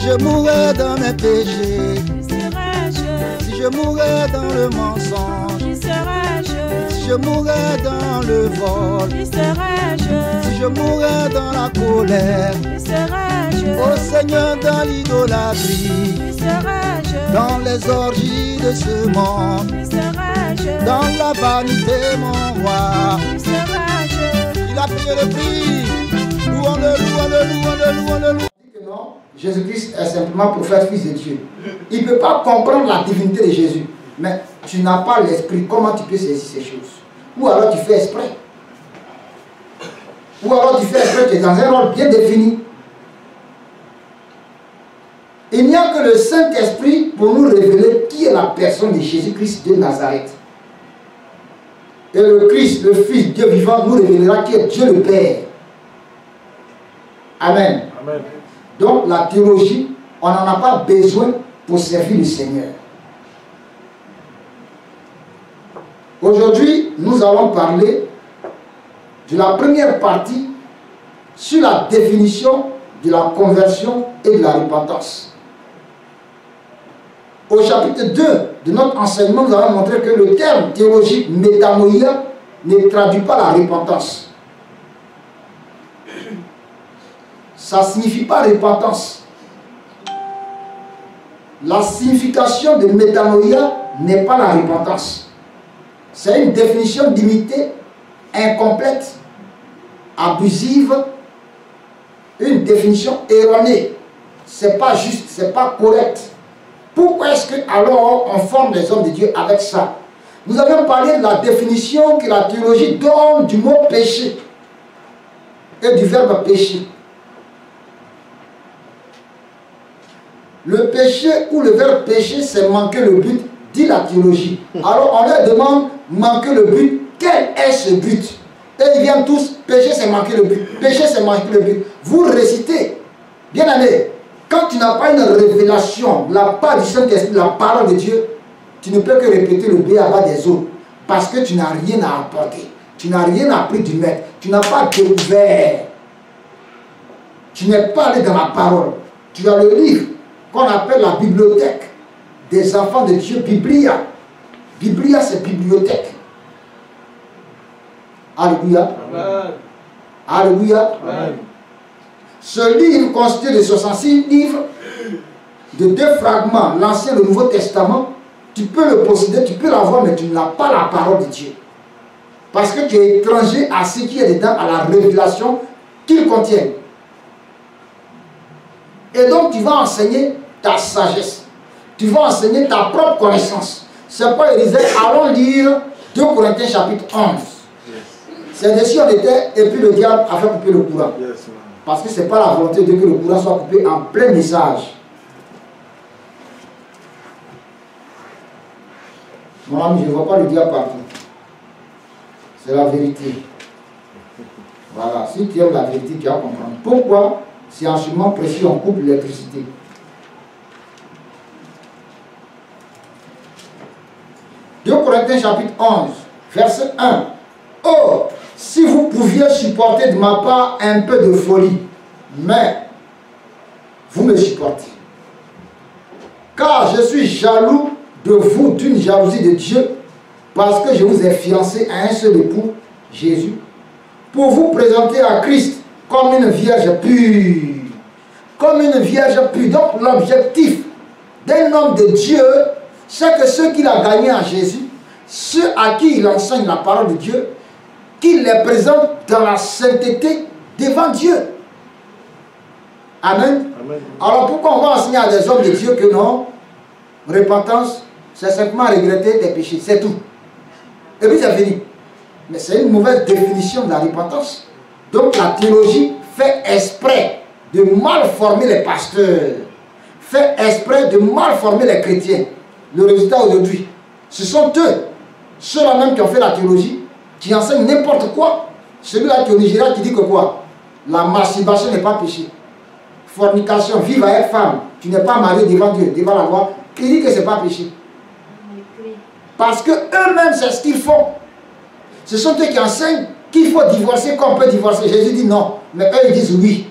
je mourais dans mes péchés, j'y serais-je. si je mourais dans le mensonge, J'y serais-je. si je mourais dans le vol, J'y serais-je. si je mourais dans la colère, J'y serais-je. ô Seigneur, dans l'idolâtrie, J'y serais-je. dans les orgies de ce monde, J'y serais-je. dans la vanité, mon roi, J'y serais-je. il a payé le prix. Louons-le, louons-le, louons-le, louons-le. Non, Jésus-Christ est simplement prophète, fils de Dieu. Il ne peut pas comprendre la divinité de Jésus. Mais tu n'as pas l'esprit, comment tu peux saisir ces choses? Ou alors tu fais exprès. Ou alors tu fais exprès, tu es dans un rôle bien défini. Il n'y a que le Saint-Esprit pour nous révéler qui est la personne de Jésus-Christ de Nazareth. Et le Christ, le Fils, Dieu vivant, nous révélera qui est Dieu le Père. Amen. Amen. Donc la théologie, on n'en a pas besoin pour servir le Seigneur. Aujourd'hui, nous allons parler de la première partie sur la définition de la conversion et de la repentance. Au chapitre 2 de notre enseignement, nous allons montrer que le terme théologique métanoïa ne traduit pas la repentance. Ça ne signifie pas repentance. La signification de métanoïa n'est pas la repentance. C'est une définition limitée, incomplète, abusive, une définition erronée. C'est pas juste, c'est pas correct. Pourquoi est-ce que alors on forme les hommes de Dieu avec ça? Nous avons parlé de la définition que la théologie donne du mot péché et du verbe péché. Le péché ou le verbe péché, c'est manquer le but, dit la théologie. Alors on leur demande, manquer le but, quel est ce but? Et ils viennent tous, péché c'est manquer le but, péché c'est manquer le but. Vous récitez, bien aimé, quand tu n'as pas une révélation de la part du Saint-Esprit, de la parole de Dieu, tu ne peux que répéter le b.a.-ba des autres, parce que tu n'as rien à apporter, tu n'as rien appris du maître, tu n'as pas découvert, tu n'es pas allé dans la parole, tu as le livre qu'on appelle la bibliothèque des enfants de Dieu, Biblia. Biblia, c'est bibliothèque. Alléluia. Amen. Alléluia. Amen. Ce livre constitué de 66 livres, de 2 fragments, l'Ancien et le Nouveau Testament, tu peux le posséder, tu peux l'avoir, mais tu n'as pas la parole de Dieu. Parce que tu es étranger à ce qui est dedans, à la révélation qu'il contient. Et donc tu vas enseigner ta sagesse. Tu vas enseigner ta propre connaissance. C'est pas Élisée, allons lire 2 Corinthiens chapitre 11. C'est dessus on était, et puis le diable a fait couper le courant. Parce que ce n'est pas la volonté de Dieu que le courant soit coupé en plein message. Mon ami, je ne vois pas le diable partout. C'est la vérité. Voilà, si tu aimes la vérité, tu vas comprendre. Pourquoi, si en ce moment précis, on coupe l'électricité? « 2 Corinthiens chapitre 11, verset 1. Oh, si vous pouviez supporter de ma part un peu de folie, mais vous me supportez. Car je suis jaloux de vous d'une jalousie de Dieu, parce que je vous ai fiancé à un seul époux, Jésus, pour vous présenter à Christ comme une vierge pure. Comme une vierge pure. Donc l'objectif d'un homme de Dieu, c'est que ceux qu'il a gagnés en Jésus, ceux à qui il enseigne la parole de Dieu, qu'il les présente dans la sainteté devant Dieu. Amen. Amen. Alors pourquoi on va enseigner à des hommes de Dieu que non, repentance, c'est simplement regretter tes péchés, c'est tout. Et puis c'est fini. Mais c'est une mauvaise définition de la repentance. Donc la théologie fait exprès de mal former les pasteurs, fait exprès de mal former les chrétiens. Le résultat aujourd'hui, ce sont eux, ceux-là même qui ont fait la théologie, qui enseignent n'importe quoi. Celui-là qui est au Nigeria qui dit que quoi? La masturbation n'est pas péché. Fornication, vivre avec femme, tu n'es pas marié devant Dieu, devant la loi, il dit que ce n'est pas péché. Parce que eux-mêmes, c'est ce qu'ils font. Ce sont eux qui enseignent qu'il faut divorcer, qu'on peut divorcer. Jésus dit non, mais eux ils disent oui.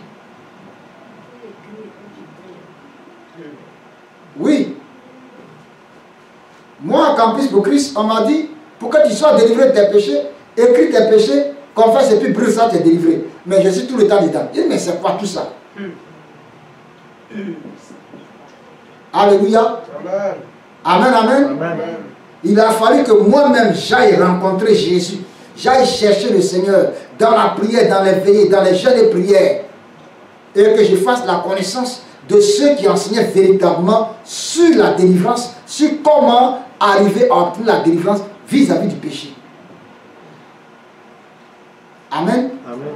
Oui. Moi, en campus pour Christ, on m'a dit, pour que tu sois délivré de tes péchés, écris tes péchés, confesse et puis brûle ça, tu es délivré. Mais je suis tout le temps dedans. Il dit, mais c'est quoi tout ça? Alléluia. Amen, amen. Amen. Il a fallu que moi-même j'aille rencontrer Jésus. J'aille chercher le Seigneur dans la prière, dans les veillées, dans les jeûnes et prières. Et que je fasse la connaissance de ceux qui enseignaient véritablement sur la délivrance, sur comment arriver à obtenir la délivrance vis-à-vis du péché. Amen. Amen.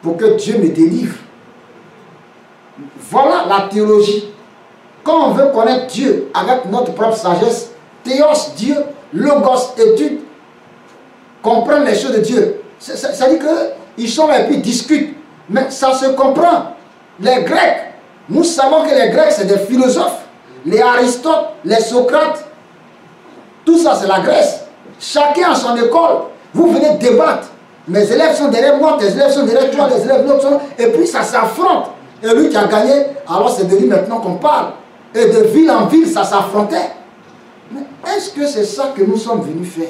Pour que Dieu me délivre. Voilà la théologie. Quand on veut connaître Dieu avec notre propre sagesse, théos, Dieu, logos, étude, comprendre les choses de Dieu. Ça dit qu'ils sont là et puis ils discutent. Mais ça se comprend. Les Grecs, nous savons que les Grecs, c'est des philosophes. Les Aristote, les Socrates, tout ça, c'est la Grèce. Chacun a son école. Vous venez débattre. Mes élèves sont derrière moi, tes élèves sont derrière toi, les élèves l'autre sont... Et puis ça s'affronte. Et lui qui a gagné, alors c'est de lui maintenant qu'on parle. Et de ville en ville, ça s'affrontait. Mais est-ce que c'est ça que nous sommes venus faire?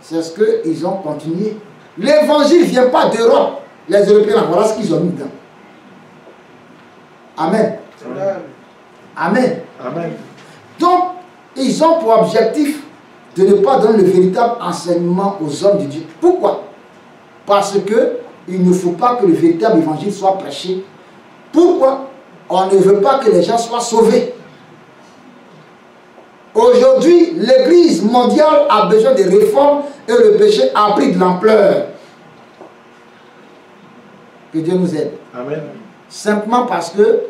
C'est ce qu'ils ont continué. L'évangile ne vient pas d'Europe. Les Européens, voilà ce qu'ils ont mis dedans. Amen. Amen. Amen. Amen. Donc, ils ont pour objectif de ne pas donner le véritable enseignement aux hommes de Dieu. Pourquoi? Parce qu'il ne faut pas que le véritable évangile soit prêché. Pourquoi? On ne veut pas que les gens soient sauvés. Aujourd'hui, l'Église mondiale a besoin de réformes et le péché a pris de l'ampleur. Que Dieu nous aide. Amen. Simplement parce que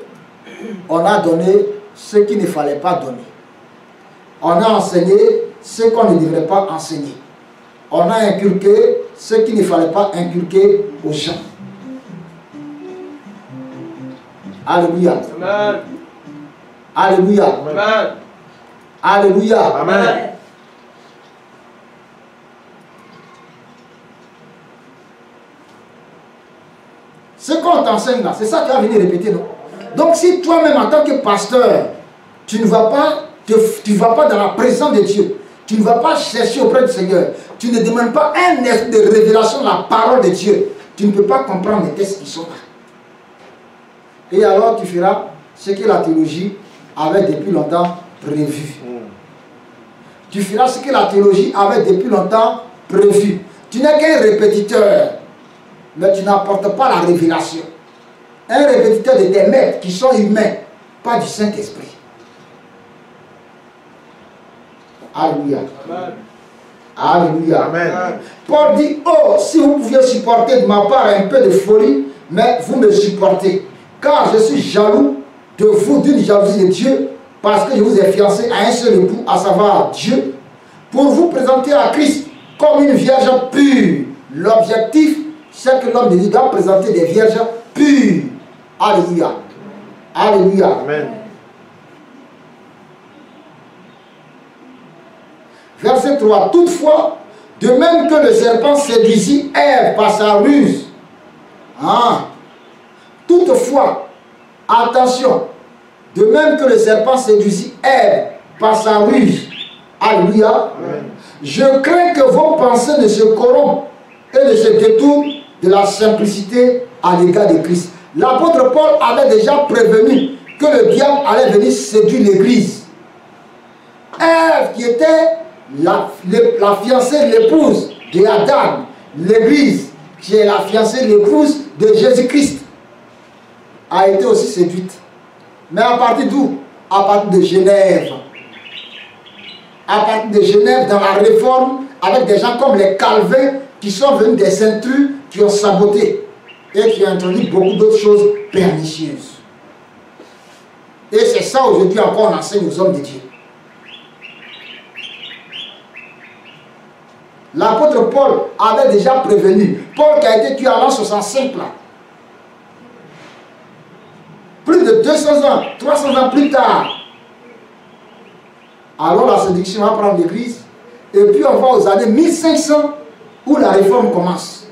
on a donné ce qu'il ne fallait pas donner. On a enseigné ce qu'on ne devrait pas enseigner. On a inculqué ce qu'il ne fallait pas inculquer aux gens. Alléluia. Amen. Alléluia. Amen. Alléluia. Amen. Ce qu'on t'enseigne là, c'est ça que tu vas venir répéter, non? Donc si toi-même en tant que pasteur, tu ne vas pas dans la présence de Dieu, tu ne vas pas chercher auprès du Seigneur, tu ne demandes pas un esprit de révélation de la parole de Dieu, tu ne peux pas comprendre les textes qui sont là. Et alors tu feras ce que la théologie avait depuis longtemps prévu. Tu feras ce que la théologie avait depuis longtemps prévu. Tu n'es qu'un répétiteur, mais tu n'apportes pas la révélation. Un répétiteur de tes maîtres qui sont humains, pas du Saint-Esprit. Alléluia. Amen. Alléluia. Amen. Paul dit, oh, si vous pouviez supporter de ma part un peu de folie, mais vous me supportez. Car je suis jaloux de vous d'une jalousie de Dieu, parce que je vous ai fiancé à un seul époux, à savoir Dieu, pour vous présenter à Christ comme une vierge pure. L'objectif, c'est que l'homme de Dieu doit présenter des vierges pures. Alléluia. Alléluia. Amen. Verset 3. Toutefois, de même que le serpent séduisit Ève par sa ruse. Toutefois, attention, de même que le serpent séduisit Ève par sa ruse. Alléluia. Amen. Je crains que vos pensées ne se corrompent et ne se détournent de la simplicité à l'égard de Christ. L'apôtre Paul avait déjà prévenu que le diable allait venir séduire l'Église. Ève, qui était la fiancée, l'épouse de Adam, l'Église, qui est la fiancée, l'épouse de Jésus-Christ, a été aussi séduite. Mais à partir d'où? À partir de Genève. À partir de Genève, dans la Réforme, avec des gens comme les Calvins, qui sont venus des intrus, qui ont saboté et qui ont introduit beaucoup d'autres choses pernicieuses. Et c'est ça aujourd'hui encore on enseigne aux hommes de Dieu. L'apôtre Paul avait déjà prévenu. Paul qui a été tué à l'an 65 là. Plus de 200 ans, 300 ans plus tard. Alors la séduction va prendre l'Église. Et puis on va aux années 1500 où la réforme commence.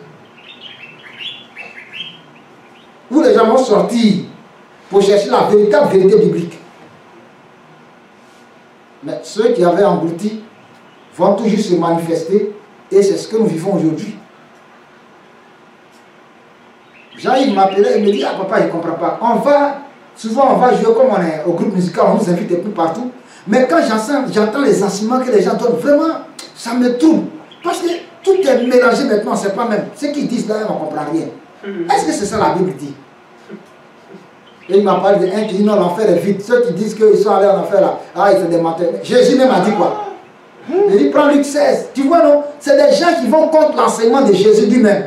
Où les gens vont sortir pour chercher la véritable vérité biblique. Mais ceux qui avaient englouti vont toujours se manifester et c'est ce que nous vivons aujourd'hui. Jean-Yves m'appelait et me dit, ah papa, je ne comprends pas. Souvent on va jouer comme on est au groupe musical, on nous invite un peu partout. Mais quand j'entends les enseignements que les gens donnent, vraiment, ça me trouble. Parce que tout est mélangé maintenant, c'est pas même. Ce qu'ils disent là, on ne comprend rien. Est-ce que c'est ça la Bible dit? Et il m'a parlé d'un qui dit non, l'enfer est vide. Ceux qui disent qu'ils sont allés en enfer là, ah, ils font des menteurs. Jésus même a dit quoi? Il dit prends Luc 16. Tu vois, non? C'est des gens qui vont contre l'enseignement de Jésus lui-même.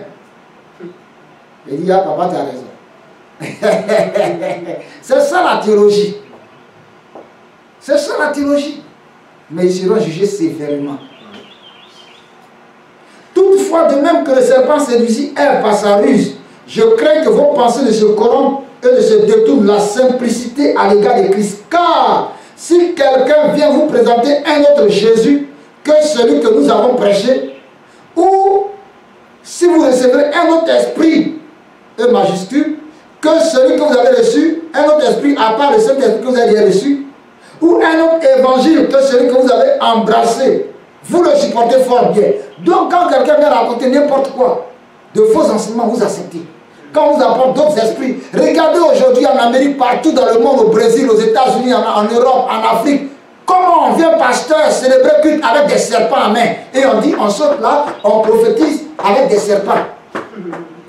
Il dit, ah papa, tu as raison. C'est ça la théologie. C'est ça la théologie. Mais ils seront jugés sévèrement. Toutefois, de même que le serpent séduisit Ève par sa ruse, je crains que vos pensées ne se corrompent et ne se détournent de la simplicité à l'égard de Christ. Car si quelqu'un vient vous présenter un autre Jésus que celui que nous avons prêché, ou si vous recevez un autre esprit, E majuscule, que celui que vous avez reçu, un autre esprit à part le seul esprit que vous avez reçu, ou un autre évangile que celui que vous avez embrassé, vous le supportez fort bien. Donc quand quelqu'un vient raconter n'importe quoi, de faux enseignements, vous acceptez. Quand on vous apporte d'autres esprits, regardez aujourd'hui en Amérique, partout dans le monde, au Brésil, aux États-Unis, en Europe, en Afrique, comment on vient pasteur célébrer culte avec des serpents en main. Et on dit, on saute là, on prophétise avec des serpents.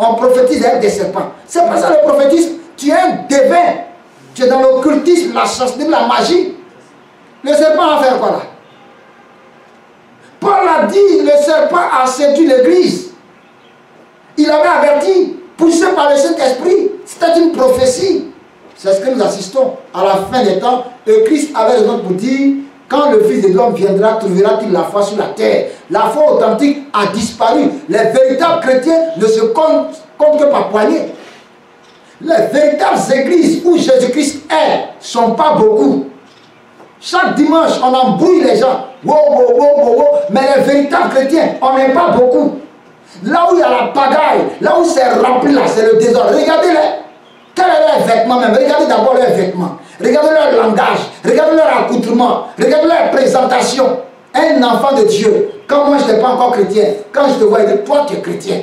On prophétise avec des serpents. C'est pas ça le prophétisme. Tu es un devin. Tu es dans l'occultisme, la sorcellerie, la magie. Le serpent va faire quoi là? Paul a dit, le serpent a séduit l'église. Il avait averti, poussé par le Saint-Esprit. C'était une prophétie. C'est ce que nous assistons à la fin des temps. Et Christ avait raison pour dire, quand le Fils de l'homme viendra, trouvera-t-il la foi sur la terre? La foi authentique a disparu. Les véritables chrétiens ne se comptent que par poignée. Les véritables églises où Jésus-Christ est ne sont pas beaucoup. Chaque dimanche, on embrouille les gens. Wow, wow, wow, wow, wow. Mais les véritables chrétiens, on n'est pas beaucoup. Là où il y a la pagaille, là où c'est rempli, là, c'est le désordre. Regardez-les. Quel est leur vêtement même? Regardez d'abord leurs vêtements. Regardez leur langage. Regardez leur accoutrement. Regardez leur présentation. Un enfant de Dieu. Quand moi je n'étais pas encore chrétien, quand je te vois, je dis, toi tu es chrétien.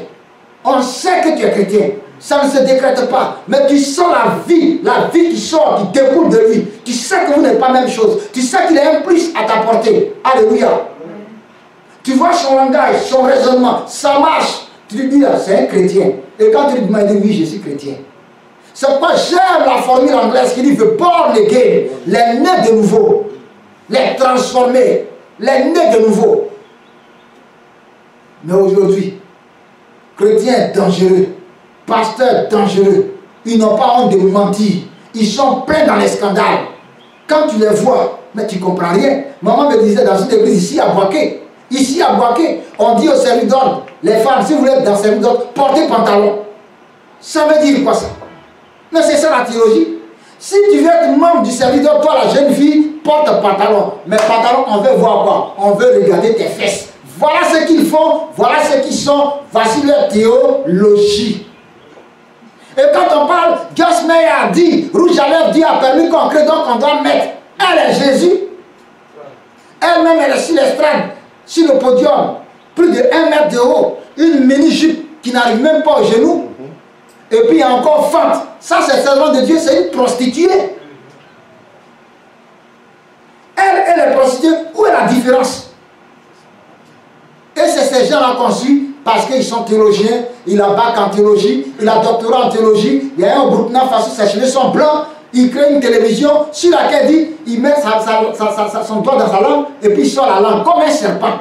On sait que tu es chrétien. Ça ne se décrète pas. Mais tu sens la vie qui sort, qui découle de lui. Tu sais que vous n'êtes pas la même chose. Tu sais qu'il a un plus à t'apporter. Alléluia. Tu vois son langage, son raisonnement, sa marche. Tu lui dis, c'est un chrétien. Et quand tu lui demandes, oui, je suis chrétien. C'est pas, j'aime la formule anglaise qui dit the born again, les nés de nouveau, les transformés, les nés de nouveau. Mais aujourd'hui, chrétiens dangereux, pasteurs dangereux, ils n'ont pas honte de mentir, ils sont pleins dans les scandales. Quand tu les vois, mais tu ne comprends rien. Maman me disait dans une église ici à Boaké, on dit au service d'ordre, les femmes, si vous voulez être dans le service d'ordre, portez pantalon. Ça veut dire quoi ça? Mais c'est ça la théologie. Si tu veux être membre du service d'ordre, toi la jeune fille, porte un pantalon. Mais pantalon, on veut voir quoi? On veut regarder tes fesses. Voilà ce qu'ils font, voilà ce qu'ils sont, voici leur théologie. Et quand on parle, Joyce Meyer a dit, Rouge à lèvres, Dieu a permis qu'on crée, donc on doit mettre. Elle est Jésus. Elle-même, elle est sur l'estrade, sur le podium, plus de 1 mètre de haut, une mini-jupe qui n'arrive même pas aux genoux. Et puis il y a encore fente. Ça, c'est le servant de Dieu, c'est une prostituée. Elle est prostituée. Où est la différence? Et c'est ces gens-là qu'on suit parce qu'ils sont théologiens. Il a bac en théologie, il a doctorat en théologie. Il y a un Burkina Faso, ses cheveux sont blancs. Il crée une télévision sur laquelle il met son doigt dans sa langue et puis il sort la langue comme un serpent.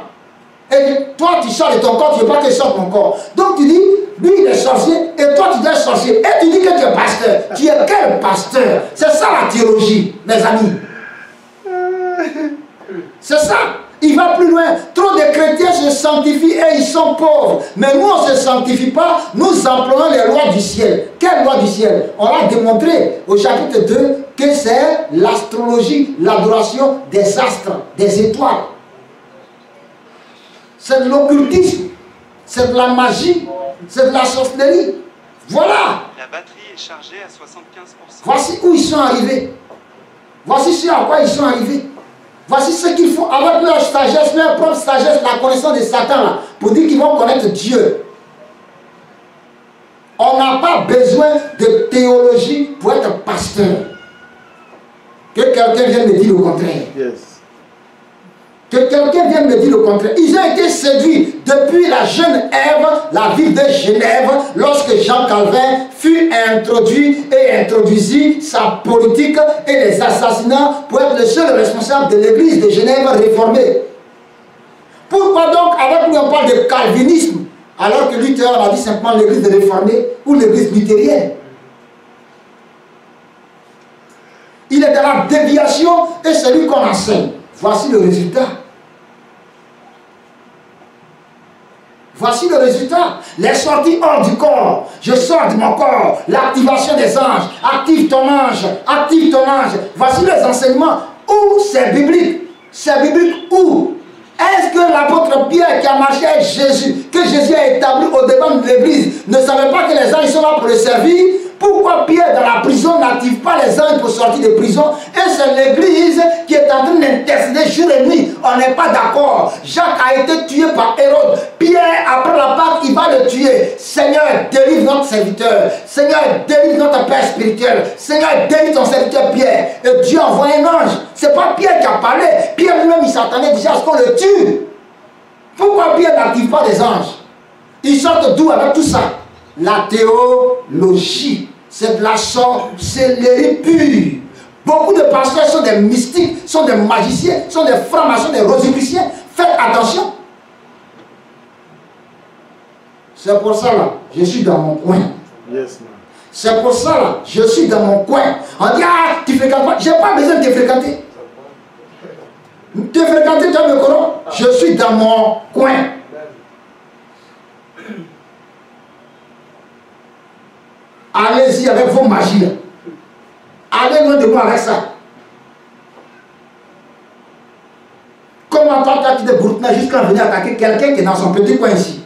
Et toi, tu sors de ton corps, tu ne veux pas que je sorte mon corps. Donc tu dis, lui il est sorcier, et toi tu es sorcier. Et tu dis que tu es pasteur. Tu es quel pasteur? C'est ça la théologie, mes amis. C'est ça. Il va plus loin. Trop de chrétiens se sanctifient et ils sont pauvres. Mais nous, on ne se sanctifie pas. Nous employons les lois du ciel. Quelles lois du ciel? On a démontré au chapitre 2 que c'est l'astrologie, l'adoration des astres, des étoiles. C'est de l'occultisme, c'est de la magie, c'est de la sorcellerie. Voilà. batterie est chargée à 75%. Voici où ils sont arrivés. Voici ce à quoi ils sont arrivés. Voici ce qu'ils font avec leur sagesse, leur propre sagesse, la connaissance de Satan, là, pour dire qu'ils vont connaître Dieu. On n'a pas besoin de théologie pour être pasteur. Que quelqu'un vienne me dire le contraire. Yes. Que quelqu'un vienne me dire le contraire. Ils ont été séduits depuis la jeune Ève, la ville de Genève, lorsque Jean Calvin fut introduit et introduisit sa politique et les assassinats pour être le seul responsable de l'église de Genève réformée. Pourquoi donc, avec lui, on parle de calvinisme, alors que Luther a dit simplement l'église réformée ou l'église luthérienne? Il est dans la déviation et c'est lui qu'on enseigne. Voici le résultat. Voici le résultat. Les sorties hors du corps. Je sors de mon corps. L'activation des anges. Active ton ange. Active ton ange. Voici les enseignements. Où c'est biblique? C'est biblique où? Est-ce que l'apôtre Pierre qui a marché avec Jésus, que Jésus a établi au devant de l'église, ne savait pas que les anges sont là pour le servir? Pourquoi Pierre dans la prison n'active pas les anges pour sortir de prison? Et c'est l'église qui est en train d'intercéder jour et nuit. On n'est pas d'accord. Jacques a été tué par Hérode. Pierre, après la Pâque, il va le tuer. Seigneur, délivre notre serviteur. Seigneur, délivre notre Père spirituel. Seigneur, délivre ton serviteur Pierre. Et Dieu envoie un ange. C'est pas Pierre qui a parlé. Pierre lui-même, il s'attendait déjà à ce qu'on le tue. Pourquoi Pierre n'active pas les anges? Ils sortent d'où avec tout ça? La théologie, c'est de la sorcellerie pure. Beaucoup de pasteurs sont des mystiques, sont des magiciens, sont des francs-maçons, des rosicruciens. Faites attention. C'est pour ça là, je suis dans mon coin. Yes, c'est pour ça là, je suis dans mon coin. On dit, ah, tu fréquentes pas. Je n'ai pas besoin de te fréquenter. Te fréquenter, tu as le Coran. Je suis dans mon coin. Allez-y avec vos magies. Allez loin de moi avec ça. Comment toi, tu as quitté Burkina jusqu'à venir attaquer quelqu'un qui est dans son petit coin ici?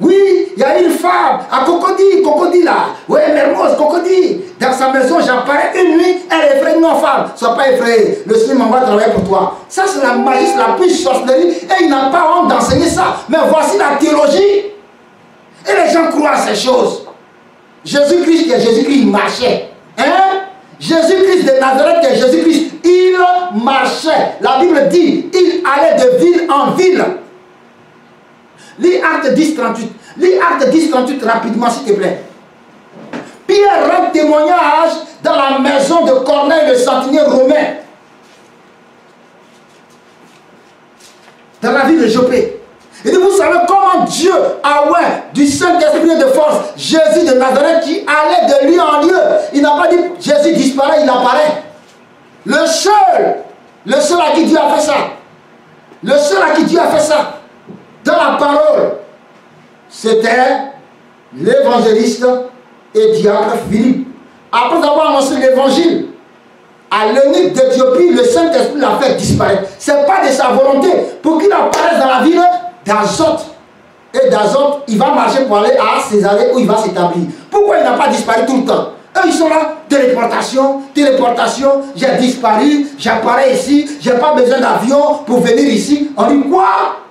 Oui, il y a une femme à Cocody là. Oui, Mermoz, Cocody. Dans sa maison, j'apparais une nuit, elle effraie. Non, femme, sois pas effrayée. Le Seigneur m'envoie travailler pour toi. Ça, c'est la magie, c'est la plus sorcellerie. Et il n'a pas honte d'enseigner ça. Mais voici la théologie. Et les gens croient à ces choses. Jésus-Christ, qui est Jésus-Christ, il marchait. Hein? Jésus-Christ de Nazareth, qui est Jésus-Christ, il marchait. La Bible dit, il allait de ville en ville. Lis Acte 10, 38. Lis Acte 10, 38 rapidement, s'il te plaît. Pierre rend témoignage dans la maison de Corneille, le centenier romain. Dans la ville de Jopé. Et vous savez comment Dieu a oint du Saint-Esprit et de force Jésus de Nazareth qui allait de lieu en lieu. Il n'a pas dit Jésus disparaît, il apparaît. Le seul à qui Dieu a fait ça. Le seul à qui Dieu a fait ça. Dans la parole, c'était l'évangéliste et diacre Philippe. Après avoir annoncé l'évangile à l'eunuque d'Éthiopie, le Saint-Esprit l'a fait disparaître. Ce n'est pas de sa volonté pour qu'il apparaisse dans la ville d'Azote. Et d'Azote, il va marcher pour aller à Césarée où il va s'établir. Pourquoi il n'a pas disparu tout le temps? Eux, ils sont là, téléportation, j'ai disparu, j'apparais ici, j'ai pas besoin d'avion pour venir ici. On dit quoi?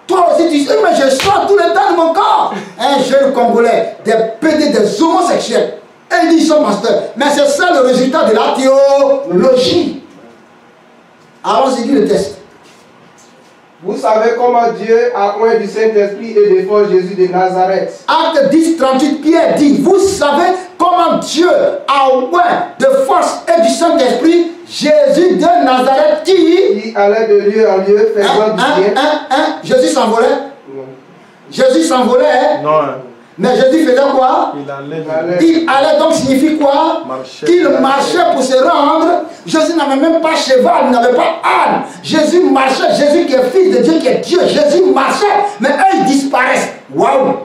Toi aussi tu sais, mais je sors tout le temps de mon corps. Un jeune Congolais, des PD, des homosexuels. Et ils disent son master. Mais c'est ça le résultat de la théologie. Allons-y, le test. Vous savez comment Dieu a oint du Saint-Esprit et de force Jésus de Nazareth. Acte 10, 38, Pierre dit, vous savez comment Dieu a oint de force et du Saint-Esprit Jésus de Nazareth qui allait de lieu en lieu faisant du bien. Jésus s'envolait? Non. Jésus s'envolait, hein? Non. Mais Jésus faisait quoi? Il allait donc signifie quoi? Qu'il marchait pour se rendre. Jésus n'avait même pas cheval, il n'avait pas âne. Jésus marchait, Jésus qui est fils de Dieu, qui est Dieu. Jésus marchait, mais eux ils disparaissent. Waouh!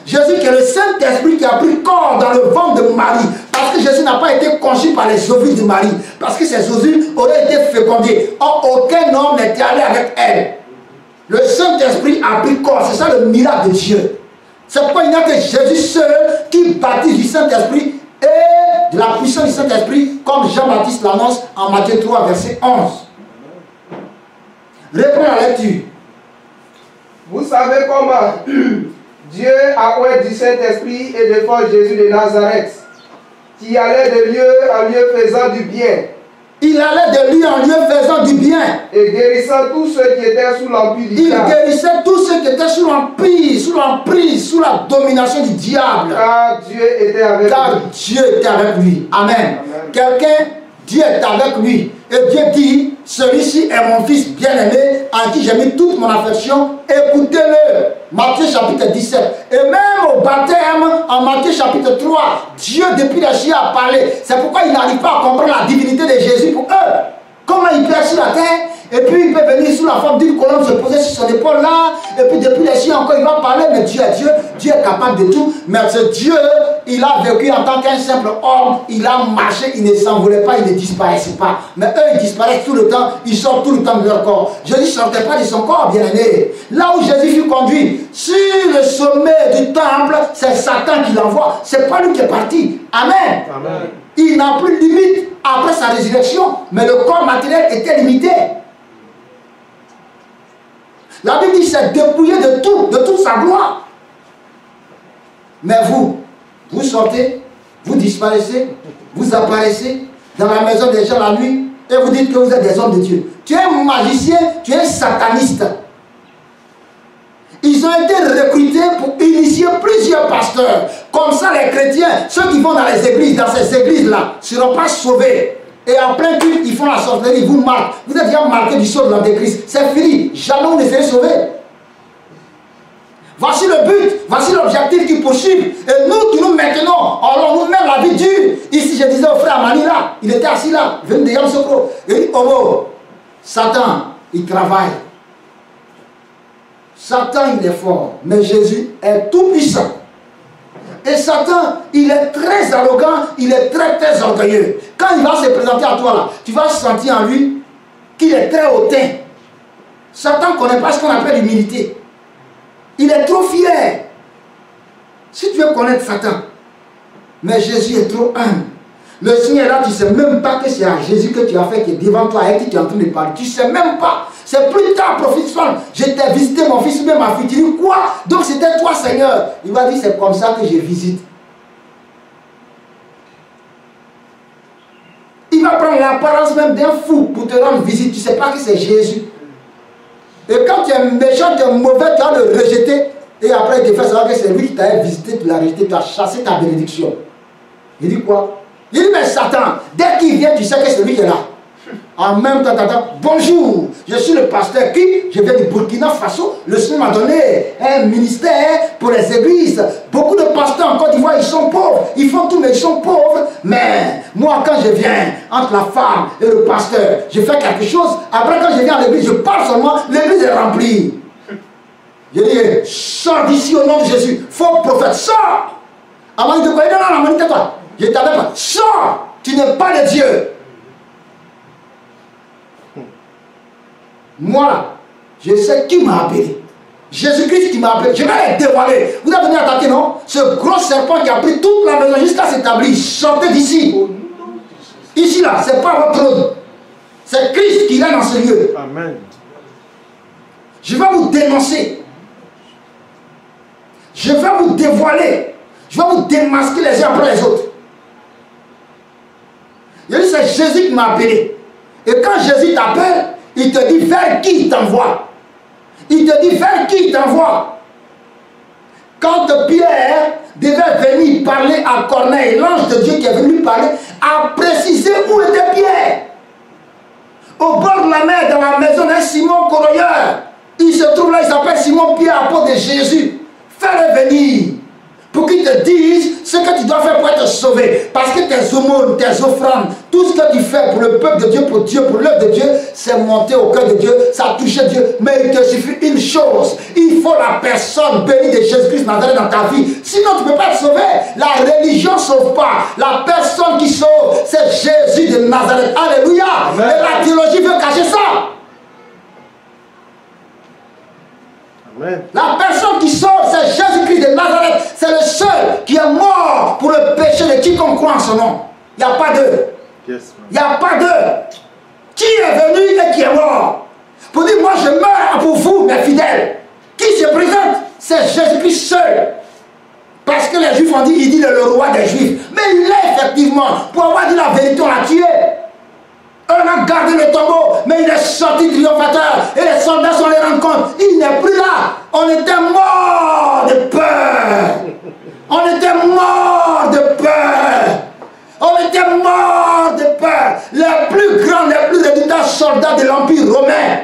Jésus qui est le Saint-Esprit qui a pris corps dans le ventre de Marie. Parce que Jésus n'a pas été conçu par les ovules de Marie. Parce que ces ovules auraient été fécondés. Or, aucun homme n'était allé avec elle. Le Saint-Esprit a pris corps. C'est ça le miracle de Dieu. C'est pourquoi il n'y a que Jésus seul qui baptise du Saint-Esprit et de la puissance du Saint-Esprit, comme Jean-Baptiste l'annonce en Matthieu 3, verset 11. Reprends la lecture. Vous savez comment Dieu a oint du Saint-Esprit et de force Jésus de Nazareth, qui allait de lieu en lieu faisant du bien. Il allait de lieu en lieu faisant du bien. Et guérissant tous ceux qui étaient sous l'empire du Il diable. guérissait tous ceux qui étaient sous l'empire, sous l'emprise, sous la domination du diable. Car Dieu était avec Car lui. Dieu était avec lui. Amen. Amen. Quelqu'un, Dieu est avec lui. Et Dieu dit, celui-ci est mon fils bien-aimé, en qui j'ai mis toute mon affection. Écoutez-le. Matthieu chapitre 17. Et même au baptême, en Matthieu chapitre 3, Dieu depuis les cieux a parlé. C'est pourquoi il n'arrive pas à comprendre la divinité de Jésus pour eux. Comment il peut être sur la terre, et puis il peut venir sous la forme d'une colonne se poser sur son épaule là, et puis depuis les cieux encore il va parler, mais Dieu est Dieu, Dieu est capable de tout. Mais ce Dieu, il a vécu en tant qu'un simple homme, il a marché, il ne s'envolait pas, il ne disparaissait pas. Mais eux, ils disparaissent tout le temps, ils sortent tout le temps de leur corps. Jésus ne sortait pas de son corps, bien aimé. Là où Jésus fut conduit, sur le sommet du temple, c'est Satan qui l'envoie. C'est pas lui qui est parti. Amen. Amen. Il n'a plus de limite après sa résurrection, mais le corps matériel était limité. La Bible dit c'est dépouillé de tout, de toute sa gloire. Mais vous sortez, vous disparaissez, vous apparaissez dans la maison des gens la nuit et vous dites que vous êtes des hommes de Dieu. Tu es un magicien, tu es un sataniste. Ils ont été recrutés pour initier plusieurs pasteurs. Comme ça, les chrétiens, ceux qui vont dans les églises, dans ces églises-là, ne seront pas sauvés. Et en plein culte, ils font la sorcellerie, ils vous marquent. Vous êtes déjà marqué du sceau de l'Antéchrist. C'est fini. Jamais vous ne serez sauvés. Voici le but, voici l'objectif qu'ils poursuivent. Et nous qui nous maintenons, alors nous même la vie dure. Ici, je disais au frère Mani là, il était assis là, venu de Yamsokro. Il dit, oh, Satan, il travaille. Satan, il est fort, mais Jésus est tout puissant. Et Satan, il est très arrogant, il est très très orgueilleux. Quand il va se présenter à toi là, tu vas sentir en lui qu'il est très hautain. Satan ne connaît pas ce qu'on appelle l'humilité. Il est trop fier. Si tu veux connaître Satan, mais Jésus est trop humble. Le Seigneur là, tu ne sais même pas que c'est à Jésus que tu as fait qui est devant toi et qui tu es en train de parler. Tu ne sais même pas. C'est plus tard, prophète Swan, je t'ai visité mon fils, même ma fille. Tu dis quoi? Donc c'était toi, Seigneur. Il va dire c'est comme ça que je visite. Il va prendre l'apparence même d'un fou pour te rendre visite. Tu ne sais pas que c'est Jésus. Et quand tu es méchant, tu es mauvais, tu vas le rejeter. Et après, il te fait savoir que c'est lui qui t'a visité, tu l'as rejeté, tu as chassé ta bénédiction. Il dit quoi? Il dit, mais Satan, dès qu'il vient, tu sais que c'est lui qui est là. En même temps, bonjour, je suis le pasteur qui, je viens du Burkina Faso. Le Seigneur m'a donné un ministère pour les églises. Beaucoup de pasteurs en Côte d'Ivoire, ils sont pauvres. Ils font tout, mais ils sont pauvres. Mais moi, quand je viens entre la femme et le pasteur, je fais quelque chose. Après, quand je viens à l'église, je parle seulement, l'église est remplie. Je dis, sors d'ici au nom de Jésus. Faux prophète, sors. Avant de quoi? Non, non, tais-toi. Je t'avais pas. Sors. Tu n'es pas de Dieu. Moi là, je sais qui m'a appelé. Jésus-Christ qui m'a appelé. Je vais les dévoiler. Vous avez venu attaquer, non? Ce gros serpent qui a pris toute la maison jusqu'à s'établir. Sortez d'ici. Ici là, c'est pas votre trône. C'est Christ qui est dans ce lieu. Amen. Je vais vous dénoncer. Je vais vous dévoiler. Je vais vous démasquer les uns après les autres. Il dit c'est Jésus qui m'a appelé. Et quand Jésus t'appelle, il te dit vers qui il t'envoie. Il te dit vers qui il t'envoie. Quand Pierre devait venir parler à Corneille, l'ange de Dieu qui est venu lui parler, a précisé où était Pierre. Au bord de la mer, dans la maison d'un Simon Corroyeur. Il se trouve là, il s'appelle Simon Pierre, apôtre de Jésus. Fais-le venir. Pour qu'ils te disent ce que tu dois faire pour être sauvé. Parce que tes aumônes, tes offrandes, tout ce que tu fais pour le peuple de Dieu, pour l'œuvre de Dieu, c'est monter au cœur de Dieu, ça a touché Dieu. Mais il te suffit une chose, il faut la personne bénie de Jésus-Christ Nazareth dans ta vie. Sinon tu ne peux pas être sauvé. La religion ne sauve pas. La personne qui sauve, c'est Jésus de Nazareth. Alléluia. Amen. Et la théologie veut cacher ça. Amen. La personne qui sauve, c'est Jésus-Christ de Nazareth. C'est le seul qui est mort pour le péché de quiconque croit en son nom. Il n'y a pas d'eux. Yes, Il n'y a pas d'eux. Qui est venu et qui est mort? Pour dire, moi je meurs pour vous, mes fidèles. Qui se présente? C'est Jésus-Christ seul. Parce que les Juifs ont dit, il dit le roi des Juifs. Mais il est effectivement, pour avoir dit la vérité, on l'a tué. On a gardé le tombeau, mais il est sorti triomphateur. Et les soldats sont allés rendre compte. Il n'est plus là. On était mort de peur. On était mort de peur. On était mort de peur. Les plus grands, les plus redoutables soldats de l'Empire romain.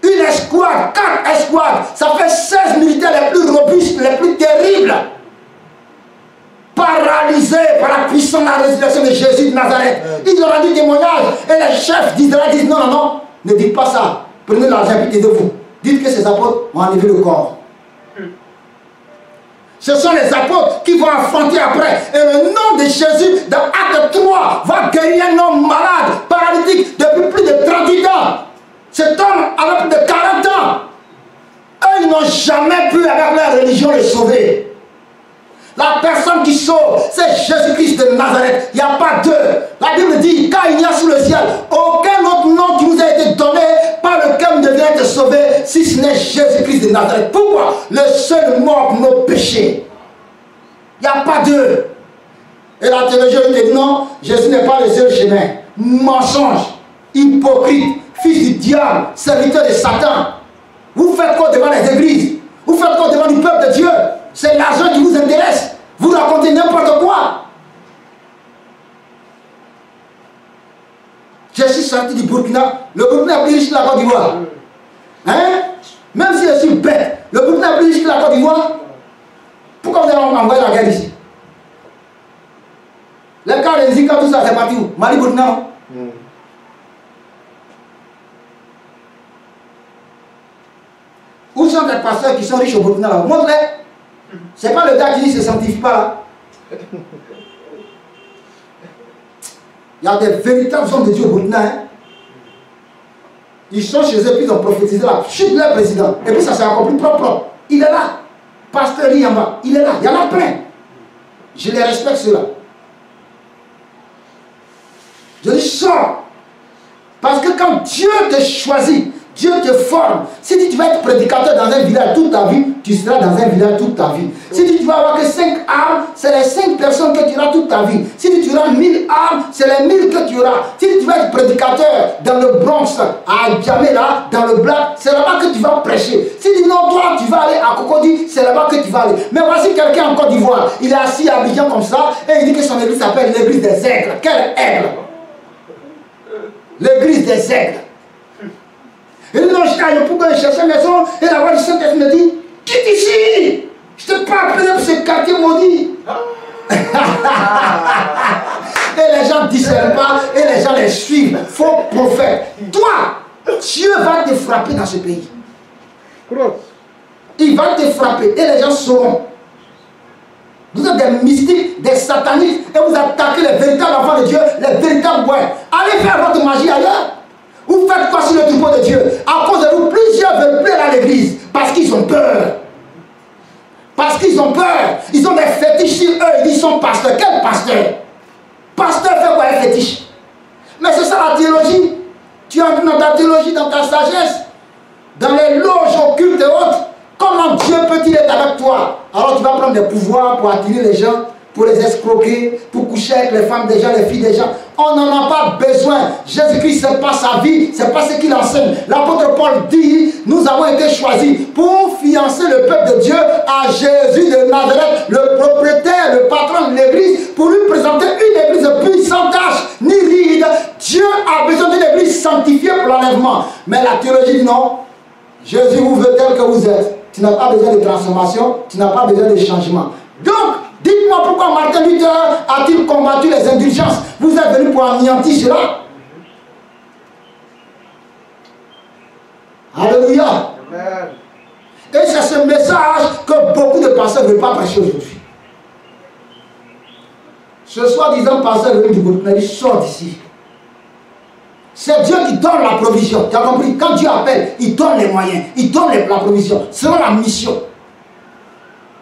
Une escouade, 4 escouades, ça fait 16 militaires les plus robustes, les plus terribles. Paralysés par la puissance de la résurrection de Jésus de Nazareth. Ils ont rendu témoignage et les chefs d'Israël disent non, non, non, ne dites pas ça. Prenez l'argent et de vous. Dites que ces apôtres ont enlevé le corps. Ce sont les apôtres qui vont affronter après. Et le nom de Jésus, dans Acte 3, va guérir un homme malade, paralytique, depuis plus de 38 ans. Cet homme avait plus de 40 ans. Eux, ils n'ont jamais pu, avec leur religion, le sauver. La personne qui sauve, c'est Jésus-Christ de Nazareth. Il n'y a pas d'eux. La Bible dit, car il n'y a sous le ciel aucun autre nom qui nous a été donné par lequel nous devions être sauvés, si ce n'est Jésus-Christ de Nazareth. Pourquoi? Le seul mort pour nos péchés. Il n'y a pas d'eux. Et la théologie te dit non, Jésus n'est pas le seul chemin. Mensonge, hypocrite, fils du diable, serviteur de Satan. Vous faites quoi devant les églises? Vous faites quoi devant le peuple de Dieu? C'est l'argent qui vous intéresse. Vous racontez n'importe quoi. Je suis sorti du Burkina. Le Burkina est plus riche que la Côte d'Ivoire. Hein? Même si je suis bête, le Burkina est plus riche que la Côte d'Ivoire. Pourquoi vous avez envoyé la guerre ici? Les cas de Zika, tout ça, c'est parti où? Mali, Burkina, non? Où sont les pasteurs qui sont riches au Burkina là? Montre-les. C'est pas le gars qui dit que ça ne sanctifie pas là. Il y a des véritables hommes de Dieu au Burkina. Hein? Ils sont chez eux, puis ils ont prophétisé la chute de leur président. Et puis ça s'est accompli propre. Il est là. Pasteur Liamba, il est là. Il y en a plein. Je les respecte ceux-là. Je dis sors. Parce que quand Dieu te choisit, Dieu te forme. Si tu vas être prédicateur dans un village toute ta vie, tu seras dans un village toute ta vie. Si tu vas avoir que 5 âmes, c'est les 5 personnes que tu auras toute ta vie. Si tu auras 1000 âmes, c'est les 1000 que tu auras. Si tu vas être prédicateur dans le Bronx, à Djamena, dans le Black, c'est là-bas que tu vas prêcher. Si tu dis non, toi, tu vas aller à Cocody, c'est là-bas que tu vas aller. Mais voici quelqu'un en Côte d'Ivoire, il est assis à Abidjan comme ça, et il dit que son église s'appelle l'église des aigles. Quel aigle? L'église des aigles. Et non, je pourquoi je cherche une maison et la voix du Saint-Esprit me dit, quitte ici, je ne t'ai pas appelé pour ce quartier maudit. Et les gens ne discernent pas et les gens les suivent. Faux prophète. Toi, Dieu va te frapper dans ce pays. Il va te frapper et les gens sauront. Vous êtes des mystiques, des satanistes et vous attaquez les véritables enfants de Dieu, les véritables bois. Allez faire votre magie ailleurs. Vous faites quoi sur le troupeau de Dieu? À cause de vous, plusieurs veulent plaire à l'église parce qu'ils ont peur. Parce qu'ils ont peur. Ils ont des fétiches sur eux. Ils sont pasteurs. Quel pasteur? Pasteur fait quoi un fétiche? Mais c'est ça la théologie. Tu entres dans ta théologie, dans ta sagesse, dans les loges occultes et autres. Comment Dieu peut-il être avec toi? Alors tu vas prendre des pouvoirs pour attirer les gens, pour les escroquer, pour coucher avec les femmes des gens, les filles des gens. On n'en a pas besoin. Jésus-Christ, ce n'est pas sa vie, ce n'est pas ce qu'il enseigne. L'apôtre Paul dit, nous avons été choisis pour fiancer le peuple de Dieu à Jésus de Nazareth, le propriétaire, le patron de l'église, pour lui présenter une église puissante, sans tache, ni ride. Dieu a besoin d'une église sanctifiée pour l'enlèvement. Mais la théologie dit non. Jésus vous veut tel que vous êtes. Tu n'as pas besoin de transformation, tu n'as pas besoin de changement. Donc, dites-moi pourquoi Martin Luther a-t-il combattu les indulgences? Vous êtes venu pour anéantir cela? Alléluia. Et c'est ce message que beaucoup de pasteurs ne veulent pas prêcher aujourd'hui. Ce soi-disant pasteur venu du Burkina, il sort d'ici. C'est Dieu qui donne la provision. Tu as compris? Quand Dieu appelle, il donne les moyens, il donne la provision, selon la mission.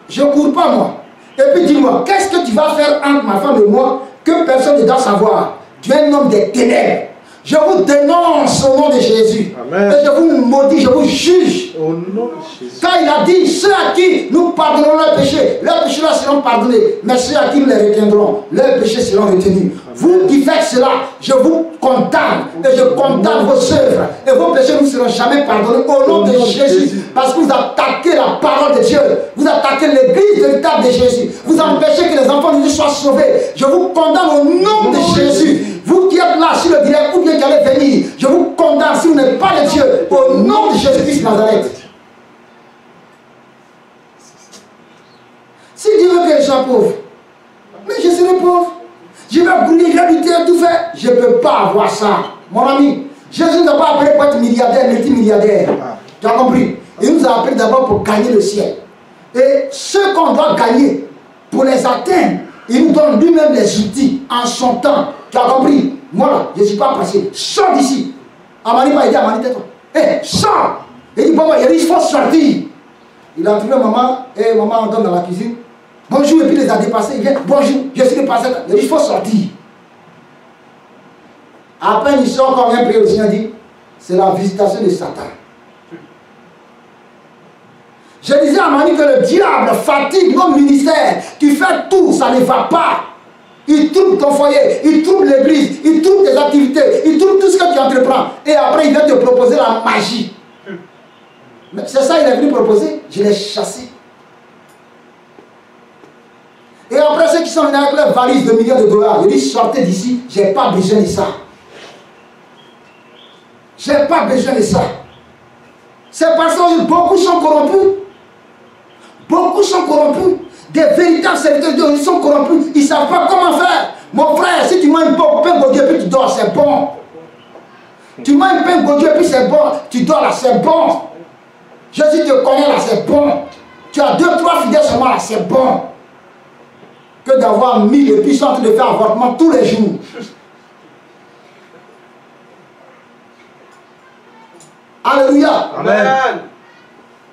Je ne cours pas moi. Et puis dis-moi, qu'est-ce que tu vas faire entre ma femme et moi que personne ne doit savoir? Tu es un homme des ténèbres. Je vous dénonce au nom de Jésus. Amen. Et je vous maudis, je vous juge. Au nom de Jésus. Quand il a dit, ceux à qui nous pardonnons leurs péchés là seront pardonnés. Mais ceux à qui nous les retiendrons, leurs péchés seront retenus. Vous qui faites cela, je vous condamne. Et je condamne vos œuvres. Et vos péchés ne seront jamais pardonnés au nom de Jésus. Parce que vous attaquez la parole de Dieu. Vous attaquez l'église véritable de Jésus. Vous empêchez que les enfants de Dieu soient sauvés. Je vous condamne au nom de Jésus. Vous qui êtes là sur le direct ou bien qui allez venir, je vous condamne si vous n'êtes pas de Dieu, au nom de Jésus-Christ de Nazareth. Si Dieu veut que je sois pauvre, mais je serai pauvre. Je vais brûler, je vais lutter, tout faire. Je ne peux pas avoir ça. Mon ami, Jésus n'a pas appelé pour être milliardaire, multimilliardaire. Tu as compris? Il nous a appelé d'abord pour gagner le ciel. Et ce qu'on doit gagner, pour les atteindre, il nous donne lui-même les outils en son temps. Tu as compris? Moi là, je ne suis pas passé. Sors d'ici. Amani m'a dit, Amani, tais-toi. Hé, sors! Il dit, bon, il dit, il faut sortir. Il a trouvé maman, et maman entend dans la cuisine. Bonjour, et puis il les a dépassés. Il vient, bonjour, je suis dépassé. Il dit, il faut sortir. À peine il sort, quand on vient prier, le Seigneur dit, c'est la visitation de Satan. Je disais à Mani que le diable fatigue nos ministères. Tu fais tout, ça ne va pas. Il trouble ton foyer, il trouble l'église, il trouble tes activités, il trouble tout ce que tu entreprends. Et après, il vient te proposer la magie. C'est ça qu'il est venu proposer. Je l'ai chassé. Et après, ceux qui sont venus avec leurs valises de millions de dollars, je dis, sortez d'ici, je n'ai pas besoin de ça. Je n'ai pas besoin de ça. C'est parce que beaucoup sont corrompus. Beaucoup sont corrompus. Des véritables serviteurs de Dieu, ils sont corrompus. Ils ne savent pas comment faire. Mon frère, si tu manges un pain Dieu et puis tu dors, c'est bon. Tu manges un pain Dieu et puis c'est bon. Tu dors là, c'est bon. Jésus te connaît là, c'est bon. Tu as 2-3 fidèles seulement là, c'est bon. Que d'avoir 1000 et puis ils sont en train de faire avortement tous les jours. Alléluia. Amen.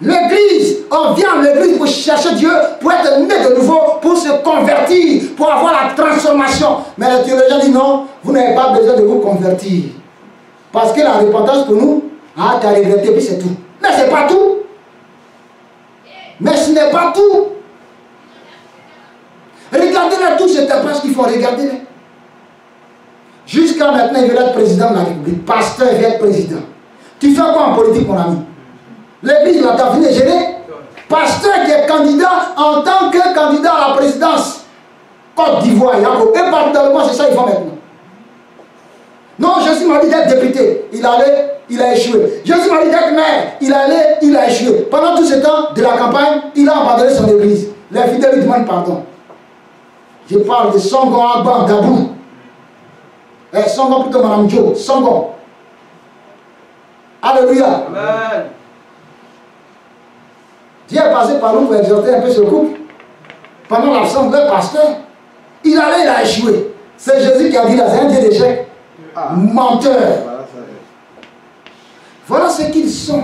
L'église, on vient à l'église pour chercher Dieu, pour être né de nouveau, pour se convertir, pour avoir la transformation. Mais les théologiens disent non, vous n'avez pas besoin de vous convertir. Parce que la repentance pour nous, ah, tu as regretté, puis c'est tout. Mais ce n'est pas tout. Mais ce n'est pas tout. Regardez-les tous, c'est pas ce qu'il faut, regardez-les. Jusqu'à maintenant, il veut être président de la République. Pasteur, il veut être président. Tu fais quoi en politique, mon ami? L'église, là, t'as fini de gérer. Pasteur qui est candidat en tant que candidat à la présidence. Côte d'Ivoire, et partout dans le monde, c'est ça qu'ils font maintenant. Non, Jésus m'a dit d'être député. Il a échoué. Jésus m'a dit d'être maire. Il a échoué. Pendant tout ce temps de la campagne, il a abandonné son église. Les fidèles lui demandent pardon. Je parle de Songon Agba Gabou. Songon plutôt Madame Joe. Songon. Alléluia. Amen. Dieu est passé par nous pour exhorter un peu ce couple. Pendant l'absence de leur pasteur, il a échoué. C'est Jésus qui a dit là, c'est un Dieu d'échec. Menteur. Voilà ce qu'ils sont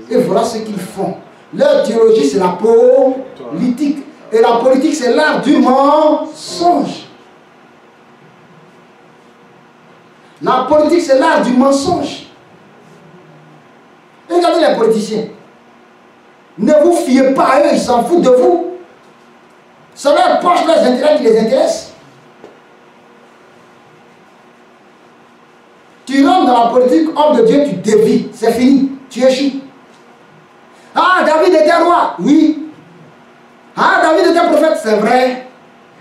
et voilà ce qu'ils font. Leur théologie, c'est la politique. Et la politique, c'est l'art du mensonge. La politique, c'est l'art du mensonge. Regardez les politiciens. Ne vous fiez pas à eux, ils s'en foutent de vous. C'est leur poche, leurs intérêts qui les intéressent. Tu rentres dans la politique, homme de Dieu, tu dévies. C'est fini, tu échoues. Ah, David était roi, oui. Ah, David était prophète, c'est vrai.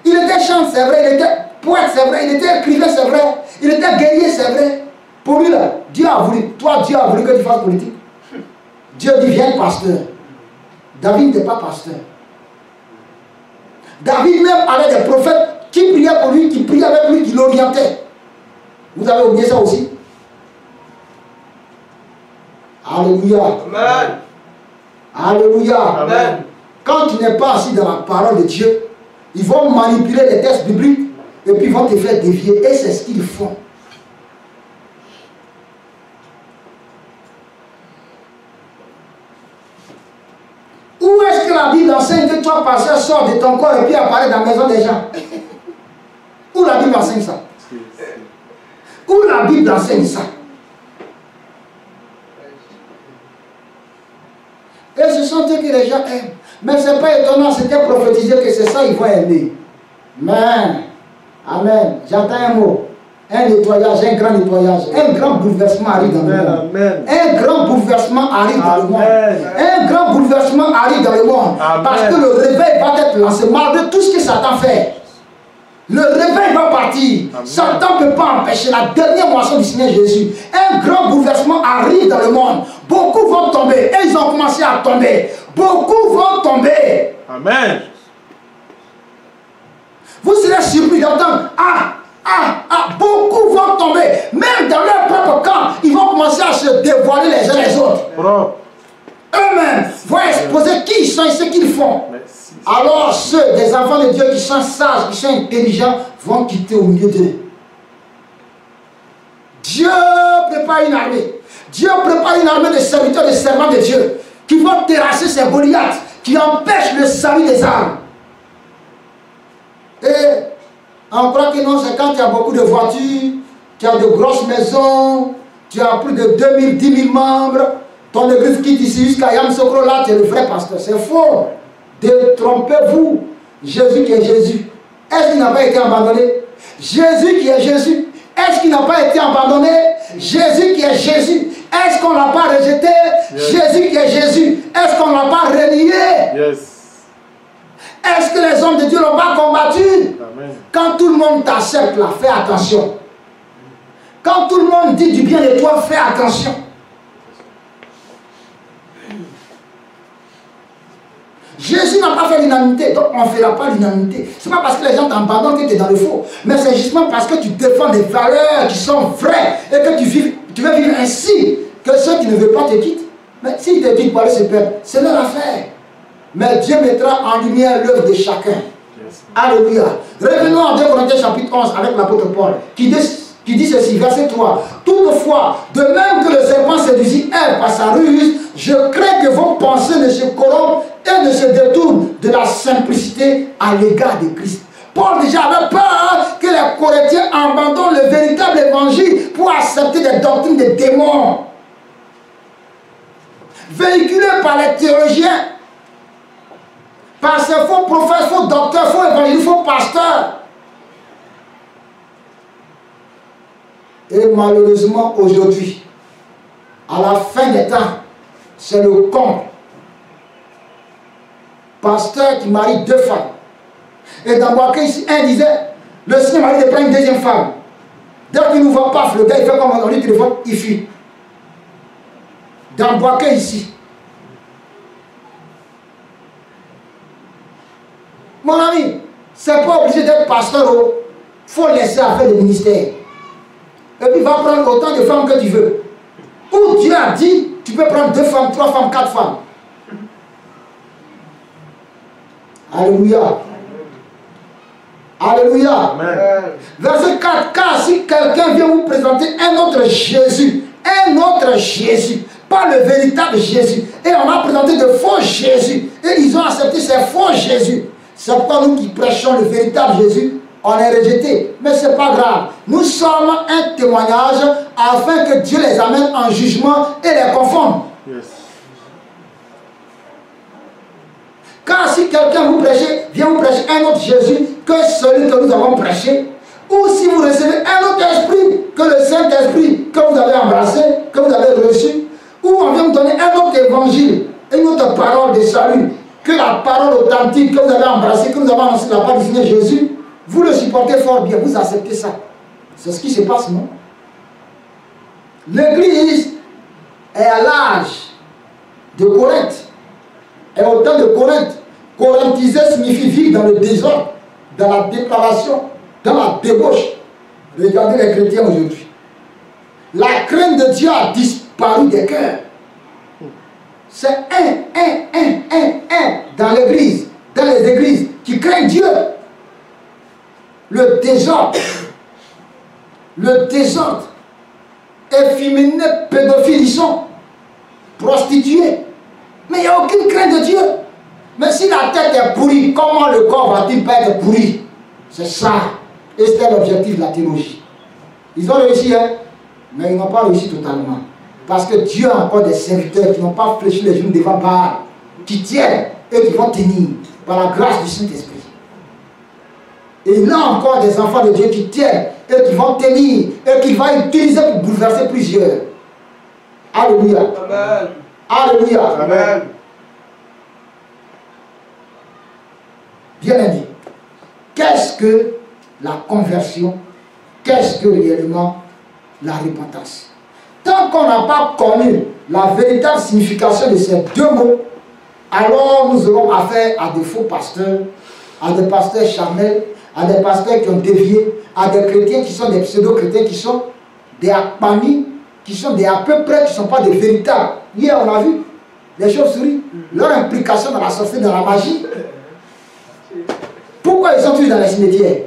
Il était chanteur, c'est vrai. Il était poète, c'est vrai. Il était écrivain, c'est vrai. Il était guerrier, c'est vrai. Pour lui, là, Dieu a voulu, toi, Dieu a voulu que tu fasses politique. Dieu dit, viens pasteur. David n'était pas pasteur. David même avait des prophètes qui priaient pour lui, qui priaient avec lui, qui l'orientaient. Vous avez oublié ça aussi? Alléluia. Amen. Alléluia. Amen. Quand tu n'es pas assis dans la parole de Dieu, ils vont manipuler les textes bibliques et puis ils vont te faire dévier. Et c'est ce qu'ils font. que toi, pasteur, sort de ton corps et puis apparaît dans la maison des gens. Où la Bible enseigne ça? Où la Bible enseigne ça? Et ce sont eux que les gens aiment. Mais ce n'est pas étonnant, c'était prophétisé que c'est ça, ils vont aimer. Amen. Amen. J'entends un mot. Un nettoyage, un grand nettoyage. Un grand bouleversement arrive dans le monde. Amen. Un grand bouleversement arrive dans le monde. Un grand bouleversement arrive dans le monde. Amen. Parce que le réveil va être lancé malgré tout ce que Satan fait. Le réveil va partir. Amen. Satan ne peut pas empêcher la dernière moisson du Seigneur Jésus. Un grand bouleversement arrive dans le monde. Beaucoup vont tomber. Et ils ont commencé à tomber. Beaucoup vont tomber. Amen. Vous serez surpris d'entendre, beaucoup vont tomber. Même dans leur propre camp, ils vont commencer à se dévoiler les uns les autres. Propre. Eux-mêmes vont exposer qui ils sont et ce qu'ils font. Merci. Alors ceux des enfants de Dieu qui sont sages, qui sont intelligents, vont quitter au milieu d'eux. Dieu prépare une armée. Dieu prépare une armée de serviteurs, de servants de Dieu, qui vont terrasser ces Goliaths, qui empêchent le salut des âmes. Et on croit que non, c'est quand tu as beaucoup de voitures, tu as de grosses maisons, tu as plus de 2000, 10 000 membres, ton église quitte ici jusqu'à Yamoussoukro, là tu es le vrai pasteur. C'est faux. Détrompez-vous. Jésus qui est Jésus, est-ce qu'il n'a pas été abandonné? Jésus qui est Jésus, est-ce qu'il n'a pas été abandonné? Jésus qui est Jésus, est-ce qu'on ne l'a pas rejeté? Yes. Jésus qui est Jésus, est-ce qu'on ne l'a pas renié? Yes. Est-ce que les hommes de Dieu l'ont pas combattu? Amen. Quand tout le monde t'accepte là, fais attention. Quand tout le monde dit du bien de toi, fais attention. Jésus n'a pas fait l'unanimité, donc on ne fera pas l'unanimité. Ce n'est pas parce que les gens t'abandonnent que tu es dans le faux, mais c'est justement parce que tu défends des valeurs qui sont vraies et que tu veux vivre ainsi, que ceux qui ne veulent pas te quittent. Mais s'ils te quittent par ce peuple, c'est leur affaire. Mais Dieu mettra en lumière l'œuvre de chacun. Yes. Alléluia. Revenons en 2 Corinthiens chapitre 11 avec l'apôtre Paul qui dit ceci, verset 3. Toutefois, de même que le serpent séduisit Ève par sa ruse, je crains que vos pensées ne se corrompent et ne se détournent de la simplicité à l'égard de Christ. Paul déjà avait peur que les Corinthiens abandonnent le véritable évangile pour accepter des doctrines de démons véhiculées par les théologiens, par ces faux prophètes, faux docteurs, faux évangélistes, faux pasteurs. Et malheureusement, aujourd'hui, à la fin des temps, c'est le comble. Pasteur qui marie 2 femmes. Et dans Boaké, ici, un disait, le Seigneur m'a dit de prendre une 2e femme. Dès qu'il ne voit pas, le gars, il fait comme on lui téléphone, il fuit. Dans Boaké, ici. Mon ami, c'est pas obligé d'être pasteur. Il faut laisser faire le ministère. Et puis va prendre autant de femmes que tu veux. Où Dieu a dit, tu peux prendre 2 femmes, 3 femmes, 4 femmes. Alléluia. Alléluia. Amen. Verset 4. Car si quelqu'un vient vous présenter un autre Jésus, pas le véritable Jésus, et on a présenté de faux Jésus, et ils ont accepté ces faux Jésus. C'est pourquoi nous qui prêchons le véritable Jésus, on est rejeté. Mais ce n'est pas grave. Nous sommes un témoignage afin que Dieu les amène en jugement et les confonde. Yes. Car si quelqu'un vient vous prêcher un autre Jésus que celui que nous avons prêché, ou si vous recevez un autre esprit que le Saint-Esprit que vous avez embrassé, que vous avez reçu, ou on vient vous donner un autre évangile, une autre parole de salut, que la parole authentique que vous avez embrassée, que vous avez annoncée de la part du Seigneur Jésus, vous le supportez fort bien, vous acceptez ça. C'est ce qui se passe, non? L'église est à l'âge de Corinthe, est au temps de Corinthe. Corinthiser signifie vivre dans le désordre, dans la dépravation, dans la débauche. Regardez les chrétiens aujourd'hui. La crainte de Dieu a disparu des cœurs. C'est un dans l'église, dans les églises qui craignent Dieu. Le désordre, efféminé, pédophiles, ils sont prostitués. Mais il n'y a aucune crainte de Dieu. Mais si la tête est pourrie, comment le corps va-t-il pas être pourri? C'est ça. Et c'était l'objectif de la théologie. Ils ont réussi, hein, mais ils n'ont pas réussi totalement. Parce que Dieu a encore des serviteurs qui n'ont pas fléchi les genoux devant Baal, qui tiennent et qui vont tenir par la grâce du Saint-Esprit. Et il a encore des enfants de Dieu qui tiennent et qui vont tenir et qu'il va utiliser pour bouleverser plusieurs. Alléluia. Amen. Alléluia. Amen. Bien dit. Qu'est-ce que la conversion? Qu'est-ce que réellement la repentance? Tant qu'on n'a pas connu la véritable signification de ces deux mots, alors nous aurons affaire à des faux pasteurs, à des pasteurs charnels, à des pasteurs qui ont dévié, à des chrétiens qui sont des pseudo-chrétiens, qui sont des akpanis, qui sont des à peu près, qui ne sont pas des véritables. Hier, on a vu les chauves-souris, leur implication dans la sorcellerie, dans la magie. Pourquoi ils sont tous dans les cimetières?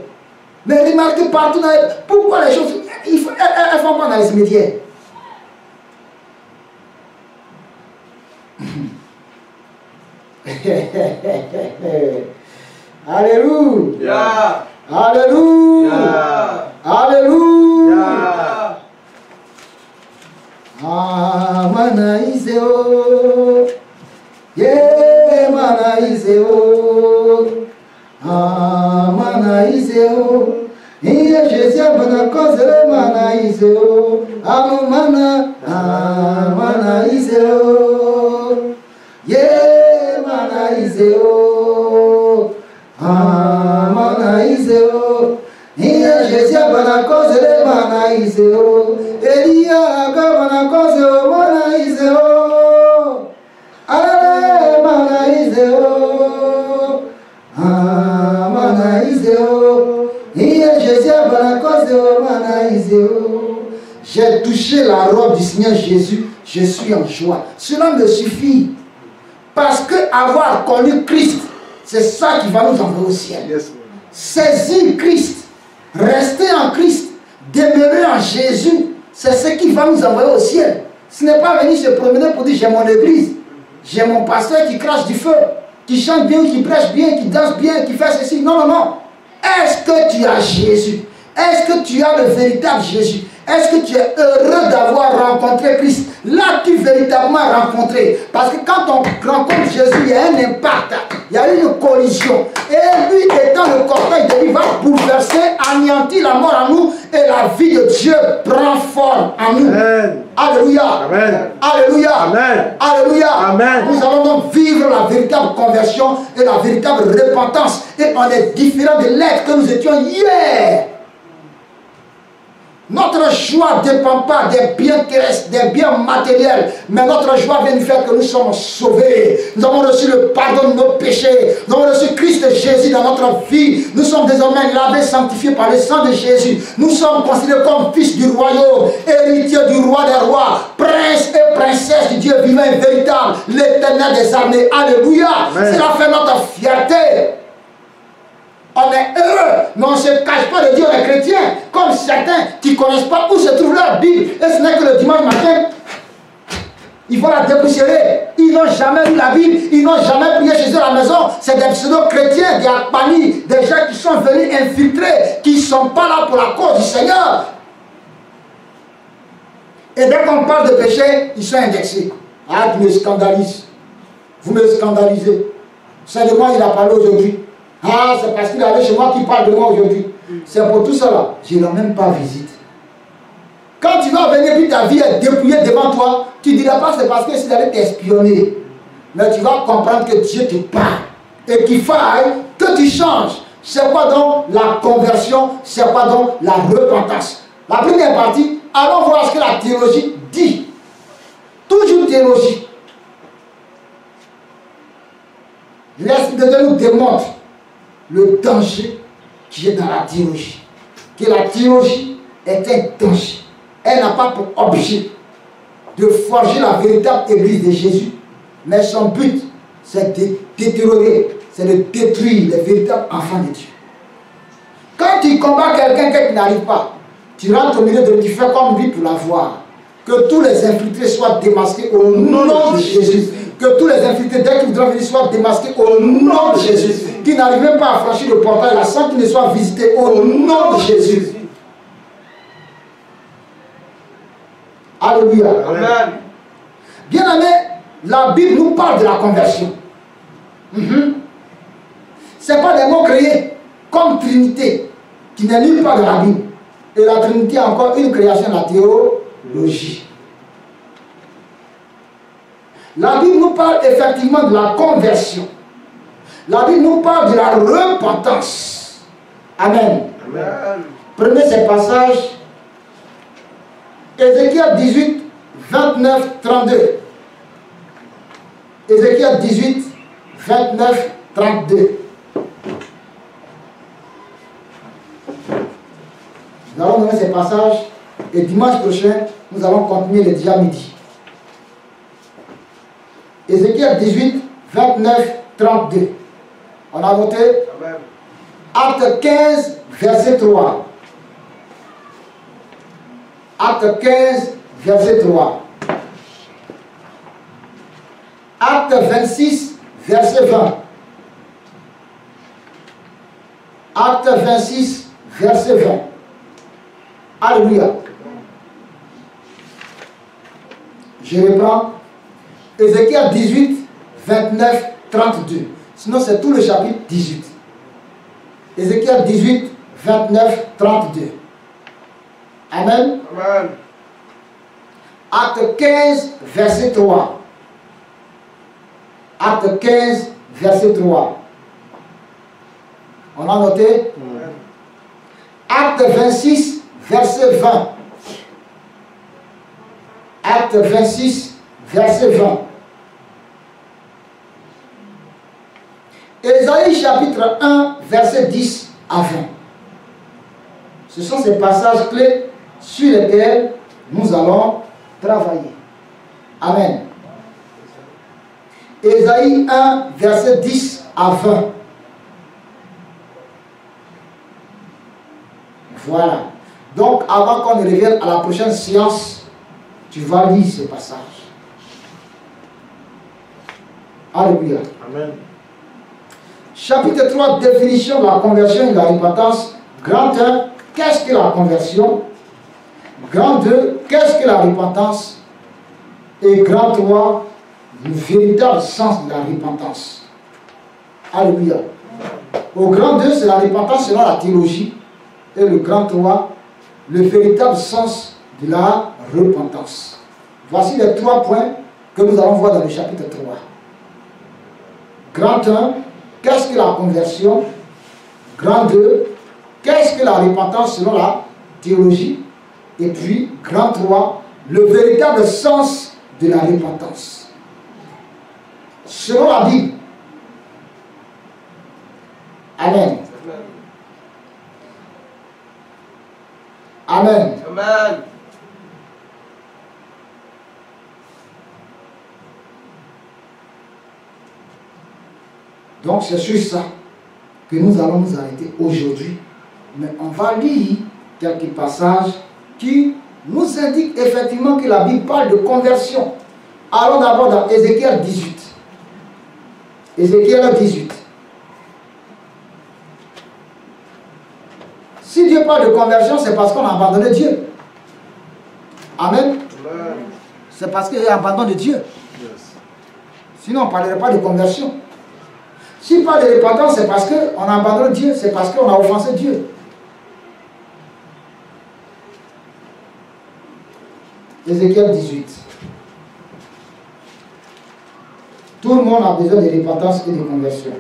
Mais remarquez partout, pourquoi les chauves-souris, elles font quoi dans les cimetières? Alléluia. Alléluia. Alléluia. Ah, mana iseo. Yeah, mana iseo. Ah, mana iseo. Iye Jésus mana kozele mana iseo. Amu mana. Ah, mana iseo. Yeah, mana iseo. Ah, mana iseo. Iye Jésus mana kozele mana iseo. Elia aga mana kozele mana iseo. Ale mana iseo. Ah, mana iseo. Iye Jésus mana kozele mana iseo. J'ai touché la robe du Seigneur Jésus, je suis en joie. Cela me suffit. Parce que avoir connu Christ, c'est ça qui va nous envoyer au ciel. Yes. Saisir Christ, rester en Christ, demeurer en Jésus, c'est ce qui va nous envoyer au ciel. Ce n'est pas venir se promener pour dire j'ai mon église, j'ai mon pasteur qui crache du feu, qui chante bien, qui prêche bien, qui danse bien, qui fait ceci. Non, non, non. Est-ce que tu as Jésus? Est-ce que tu as le véritable Jésus? Est-ce que tu es heureux d'avoir rencontré Christ? L'as-tu véritablement rencontré? Parce que quand on rencontre Jésus, il y a un impact, il y a une collision. Et lui, étant le cortège de lui, va bouleverser, anéantir la mort en nous, et la vie de Dieu prend forme en nous. Amen. Alléluia. Amen. Alléluia. Amen. Alléluia. Amen. Nous allons donc vivre la véritable conversion et la véritable repentance. Et on est différent de l'être que nous étions hier. Notre joie ne dépend pas des biens terrestres, des biens matériels, mais notre joie vient du fait que nous sommes sauvés. Nous avons reçu le pardon de nos péchés. Nous avons reçu Christ Jésus dans notre vie. Nous sommes désormais lavés, sanctifiés par le sang de Jésus. Nous sommes considérés comme fils du royaume, héritiers du roi des rois, princes et princesses du Dieu vivant et véritable, l'Éternel des armées. Alléluia. Cela fait notre fierté. On est heureux, mais on ne se cache pas de dire aux chrétiens, comme certains qui ne connaissent pas où se trouve leur Bible, et ce n'est que le dimanche matin, ils vont la dépoussiérer. Ils n'ont jamais lu la Bible, ils n'ont jamais prié chez eux à la maison. C'est des pseudo-chrétiens, des akpanis, des gens qui sont venus infiltrer, qui ne sont pas là pour la cause du Seigneur. Et dès qu'on parle de péché, ils sont indexés. Ah, tu me scandalises. Vous me scandalisez. C'est de moi il a parlé aujourd'hui. Ah, c'est parce qu'il est allé chez moi qu'il parle de moi aujourd'hui. C'est pour tout cela. Je ne rends même pas visite. Quand tu vas venir puis ta vie est dépouillée devant toi, tu ne diras pas c'est parce que c'est allé t'espionner. Mais tu vas comprendre que Dieu te parle. Et qu'il faille que tu changes. C'est quoi donc la conversion? C'est quoi donc la repentance? La première partie, allons voir ce que la théologie dit. Toujours théologie. L'Esprit de Dieu nous démontre le danger qui est dans la théologie. Que la théologie est un danger. Elle n'a pas pour objet de forger la véritable église de Jésus. Mais son but, c'est de détériorer, c'est de détruire les véritables enfants de Dieu. Quand tu combats quelqu'un qui n'arrive pas, tu rentres au milieu de lui, tu fais comme lui pour la voir. Que tous les infiltrés soient démasqués au nom de Jésus. Que tous les infiltrés, dès qu'ils voudront venir, soient démasqués au nom de Jésus. Qu'ils n'arrivent même pas à franchir le portail là sans qu'ils ne soient visités au nom de Jésus. Alléluia. Amen. Bien aimé, la Bible nous parle de la conversion. Ce n'est pas des mots créés comme Trinité, qui n'est nulle part dans la Bible. Et la Trinité est encore une création de la théologie. La Bible nous parle effectivement de la conversion. La Bible nous parle de la repentance. Amen. Amen. Prenez ces passages. Ézéchiel 18, 29, 32. Ézéchiel 18, 29, 32. Nous allons donner ces passages et dimanche prochain, nous allons continuer le dia midi. Ézéchiel 18, 29, 32. On a noté Amen. Acte 15, verset 3. Acte 15, verset 3. Acte 26, verset 20. Acte 26, verset 20. Alléluia. Je reprends. Ézéchiel 18, 29, 32. Sinon, c'est tout le chapitre 18. Ézéchiel 18, 29, 32. Amen. Amen. Acte 15, verset 3. Acte 15, verset 3. On a noté? Acte 26, verset 20. Acte 26, verset 20. Ésaïe chapitre 1, verset 10 à 20. Ce sont ces passages clés sur lesquels nous allons travailler. Amen. Ésaïe 1, verset 10 à 20. Voilà. Donc, avant qu'on ne revienne à la prochaine séance, tu vas lire ce passage. Alléluia. Amen. Chapitre 3, définition de la conversion et de la repentance. Grand 1, qu'est-ce que la conversion? Grand 2, qu'est-ce que la repentance? Et grand 3, le véritable sens de la repentance. Alléluia. Au grand 2, c'est la repentance selon la théologie. Et le grand 3, le véritable sens de la repentance. Voici les 3 points que nous allons voir dans le chapitre 3. Grand 1, qu'est-ce que la conversion? Grand 2, qu'est-ce que la repentance selon la théologie? Et puis, grand 3, le véritable sens de la repentance. Selon la Bible. Amen. Amen. Amen. Donc c'est sur ça que nous allons nous arrêter aujourd'hui. Mais on va lire quelques passages qui nous indiquent effectivement que la Bible parle de conversion. Allons d'abord dans Ézéchiel 18. Ézéchiel 18. Si Dieu parle de conversion, c'est parce qu'on a abandonné Dieu. Amen. Amen. C'est parce qu'il y a abandon de Dieu. Sinon, on ne parlerait pas de conversion. S'il parle de repentance, c'est parce qu'on a abandonné Dieu, c'est parce qu'on a offensé Dieu. Ézéchiel 18. Tout le monde a besoin de repentance et de conversion.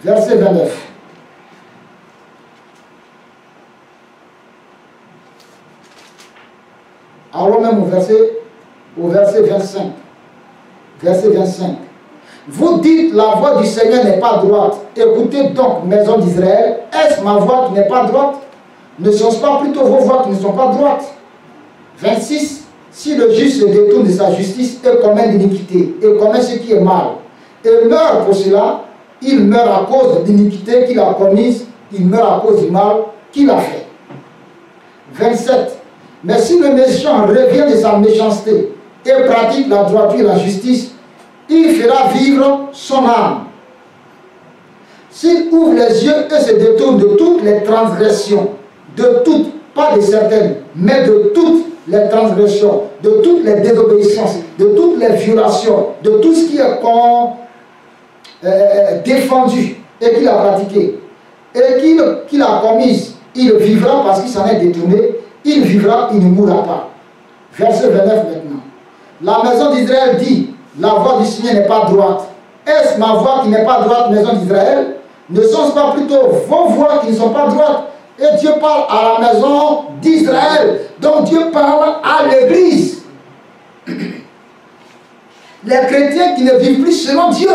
Verset 29. Allons même au verset 25. Verset 25. Vous dites, la voix du Seigneur n'est pas droite. Écoutez donc, maison d'Israël, est-ce ma voix qui n'est pas droite? Ne sont-ce pas plutôt vos voix qui ne sont pas droites? 26. Si le juste se détourne de sa justice et commet l'iniquité, et commet ce qui est mal, et meurt pour cela, il meurt à cause de l'iniquité qu'il a commise, il meurt à cause du mal qu'il a fait. 27. Mais si le méchant revient de sa méchanceté et pratique la droiture et la justice, il fera vivre son âme. S'il ouvre les yeux et se détourne de toutes les transgressions, de toutes, pas de certaines, mais de toutes les transgressions, de toutes les désobéissances, de toutes les violations, de tout ce qui est défendu et qu'il a pratiqué, et qu'il a commis, il vivra parce qu'il s'en est détourné, il vivra, il ne mourra pas. Verset 29 maintenant. La maison d'Israël dit, la voie du Seigneur n'est pas droite. Est-ce ma voie qui n'est pas droite, maison d'Israël? Ne sont-ce pas plutôt vos voies qui ne sont pas droites? Et Dieu parle à la maison d'Israël. Donc Dieu parle à l'Église. Les chrétiens qui ne vivent plus selon Dieu,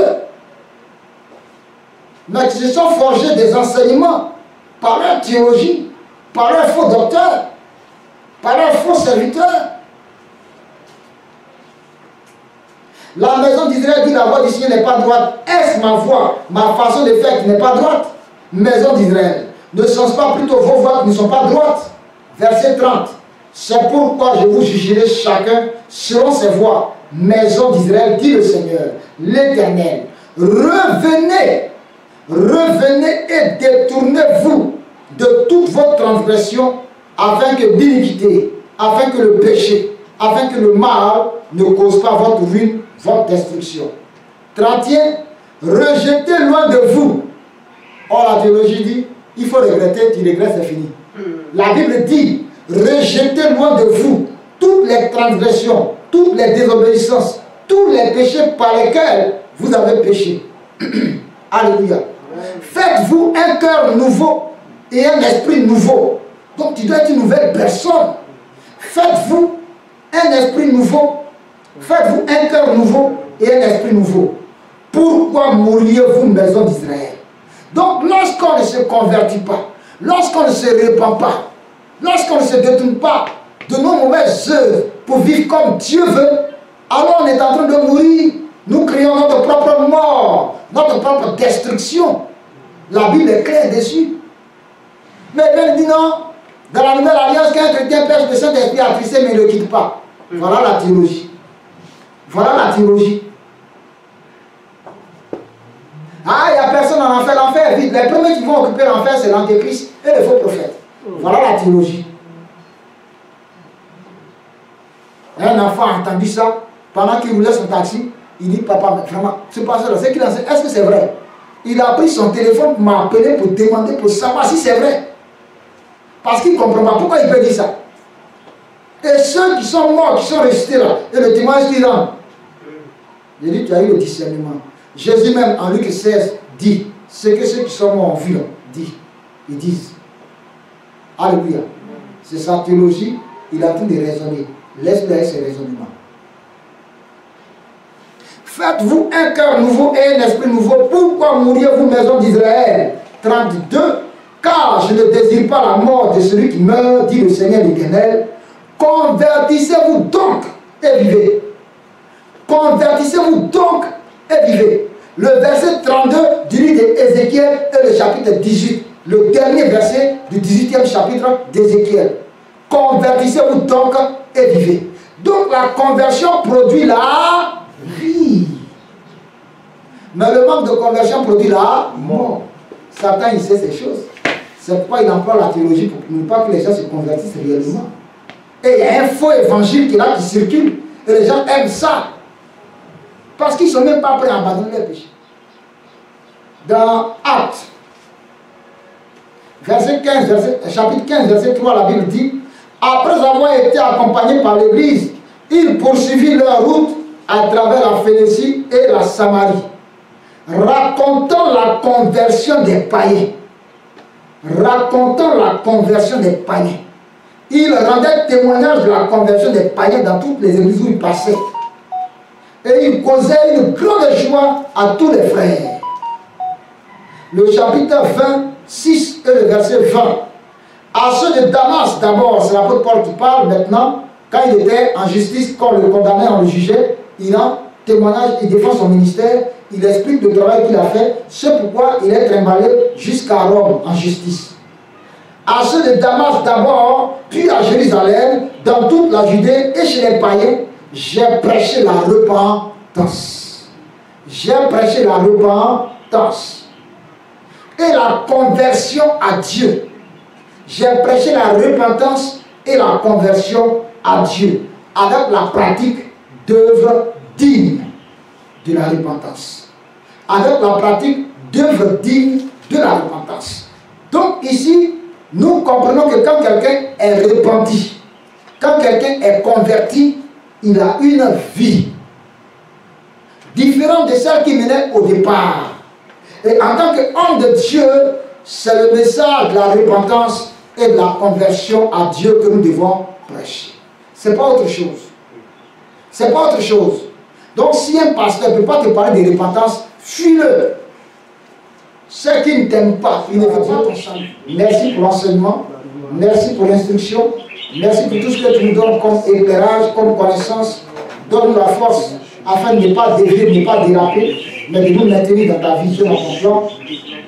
mais qui se sont forgés des enseignements par leur théologie, par leur faux docteur, par leur faux serviteur. La maison d'Israël dit la voie du Seigneur n'est pas droite. Est-ce ma voie, ma façon de faire qui n'est pas droite? Maison d'Israël, ne sont-ce pas plutôt vos voies qui ne sont pas droites? Verset 30. C'est pourquoi je vous jugerai chacun selon ses voies. Maison d'Israël, dit le Seigneur, l'Éternel. Revenez, revenez et détournez-vous de toute votre transgression, afin que l'iniquité, afin que le péché, afin que le mal ne cause pas votre ruine, votre destruction. 31. Rejetez loin de vous. Or la théologie dit, il faut regretter, tu regrettes, c'est fini. La Bible dit, rejetez loin de vous toutes les transgressions, toutes les désobéissances, tous les péchés par lesquels vous avez péché. Alléluia. Faites-vous un cœur nouveau et un esprit nouveau. Donc tu dois être une nouvelle personne. Faites-vous un esprit nouveau. Faites-vous un cœur nouveau et un esprit nouveau. Pourquoi mourriez-vous, maison d'Israël? Donc lorsqu'on ne se convertit pas, lorsqu'on ne se répand pas, lorsqu'on ne se détourne pas de nos mauvaises œuvres pour vivre comme Dieu veut, alors on est en train de mourir. Nous créons notre propre mort, notre propre destruction. La Bible est claire dessus. Mais elle dit non, dans la nouvelle alliance, qu'un chrétien pêche, le Saint-Esprit a trissé mais ne le quitte pas. Voilà la théologie. Voilà la théologie. Ah, il n'y a personne en enfer, l'enfer est vide. Les premiers qui vont occuper l'enfer, c'est l'antéchrist et le faux prophète. Voilà la théologie. Un enfant a entendu ça, pendant qu'il roulait son taxi, il dit, papa, vraiment, ce pasteur-là, c'est qu'il enseigne, est-ce que c'est vrai? Il a pris son téléphone pour m'appeler, pour demander, pour savoir si c'est vrai. Parce qu'il ne comprend pas pourquoi il peut dire ça. Et ceux qui sont morts, qui sont restés là, et le témoignage qu'ils rendent, il dit, tu as eu le discernement. Jésus même, en Luc 16, dit, ce que ceux qui sont morts ont vu, dit, ils disent. Alléluia. C'est sa théologie, il est en train de raisonner. Laisse-le avec ses raisonnements. Faites-vous un cœur nouveau et un esprit nouveau. Pourquoi mourriez-vous, maison d'Israël? 32. Car je ne désire pas la mort de celui qui meurt, dit le Seigneur l'Éternel. Convertissez-vous donc et vivez. Convertissez-vous donc et vivez. Le verset 32 du livre d'Ézéchiel est le chapitre 18. Le dernier verset du 18e chapitre d'Ézéchiel. Convertissez-vous donc et vivez. Donc la conversion produit la vie. Mais le manque de conversion produit la mort. Satan, il sait ces choses. C'est pourquoi il emploie la théologie pour ne pas que les gens se convertissent réellement. Et il y a un faux évangile qui est là, qui circule. Et les gens aiment ça. Parce qu'ils ne sont même pas prêts à abandonner leur péché. Dans Actes, chapitre 15, verset 3, la Bible dit, après avoir été accompagnés par l'Église, ils poursuivirent leur route à travers la Phénicie et la Samarie, racontant la conversion des païens. Racontant la conversion des païens. Ils rendaient témoignage de la conversion des païens dans toutes les églises où ils passaient. Et ils causaient une grande joie à tous les frères. Le chapitre 26 et le verset 20. À ceux de Damas, d'abord, c'est l'apôtre Paul qui parle maintenant. Quand il était en justice, quand on le condamnait, on le jugeait, il en témoignage, il défend son ministère, il explique le travail qu'il a fait, c'est pourquoi il est trimballé jusqu'à Rome en justice. à ceux de Damas d'abord, puis à Jérusalem, dans toute la Judée et chez les païens, j'ai prêché la repentance. J'ai prêché la repentance et la conversion à Dieu. J'ai prêché la repentance et la conversion à Dieu avec la pratique d'œuvres dignes de la repentance. Avec la pratique d'œuvres dignes de la repentance. Donc ici, nous comprenons que quand quelqu'un est repenti, quand quelqu'un est converti, il a une vie différente de celle qui menait au départ. Et en tant qu'homme de Dieu, c'est le message de la repentance et de la conversion à Dieu que nous devons prêcher. Ce n'est pas autre chose. Ce n'est pas autre chose. Donc si un pasteur ne peut pas te parler de repentance, fuis-le. Ceux qui ne t'aiment pas, ils ne veulent pas ton salut. Merci pour l'enseignement, merci pour l'instruction, merci pour tout ce que tu nous donnes comme éclairage, comme connaissance. Donne-nous la force afin de ne pas dévier, de ne pas déraper, mais de nous maintenir dans ta vision, dans ton plan.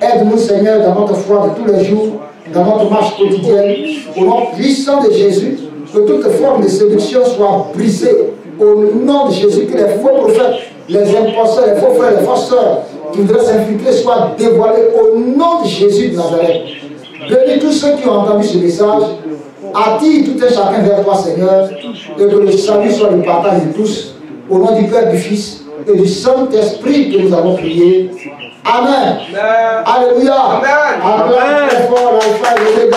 Aide-nous, Seigneur, dans notre foi de tous les jours, dans notre marche quotidienne, au nom puissant de Jésus, que toute forme de séduction soit brisée. Au nom de Jésus, que les faux prophètes, les imposteurs, les faux frères, les fausses sœurs qui voudraient s'infiltrer soient dévoilés au nom de Jésus de Nazareth. Bénis tous ceux qui ont entendu ce message. Attire tout un chacun vers toi, Seigneur, et que le salut soit le partage de tous. Au nom du Père, du Fils et du Saint-Esprit que nous avons prié. Amen. Alléluia. Amen. Amen. Très fort, l'alpha et l'oméga.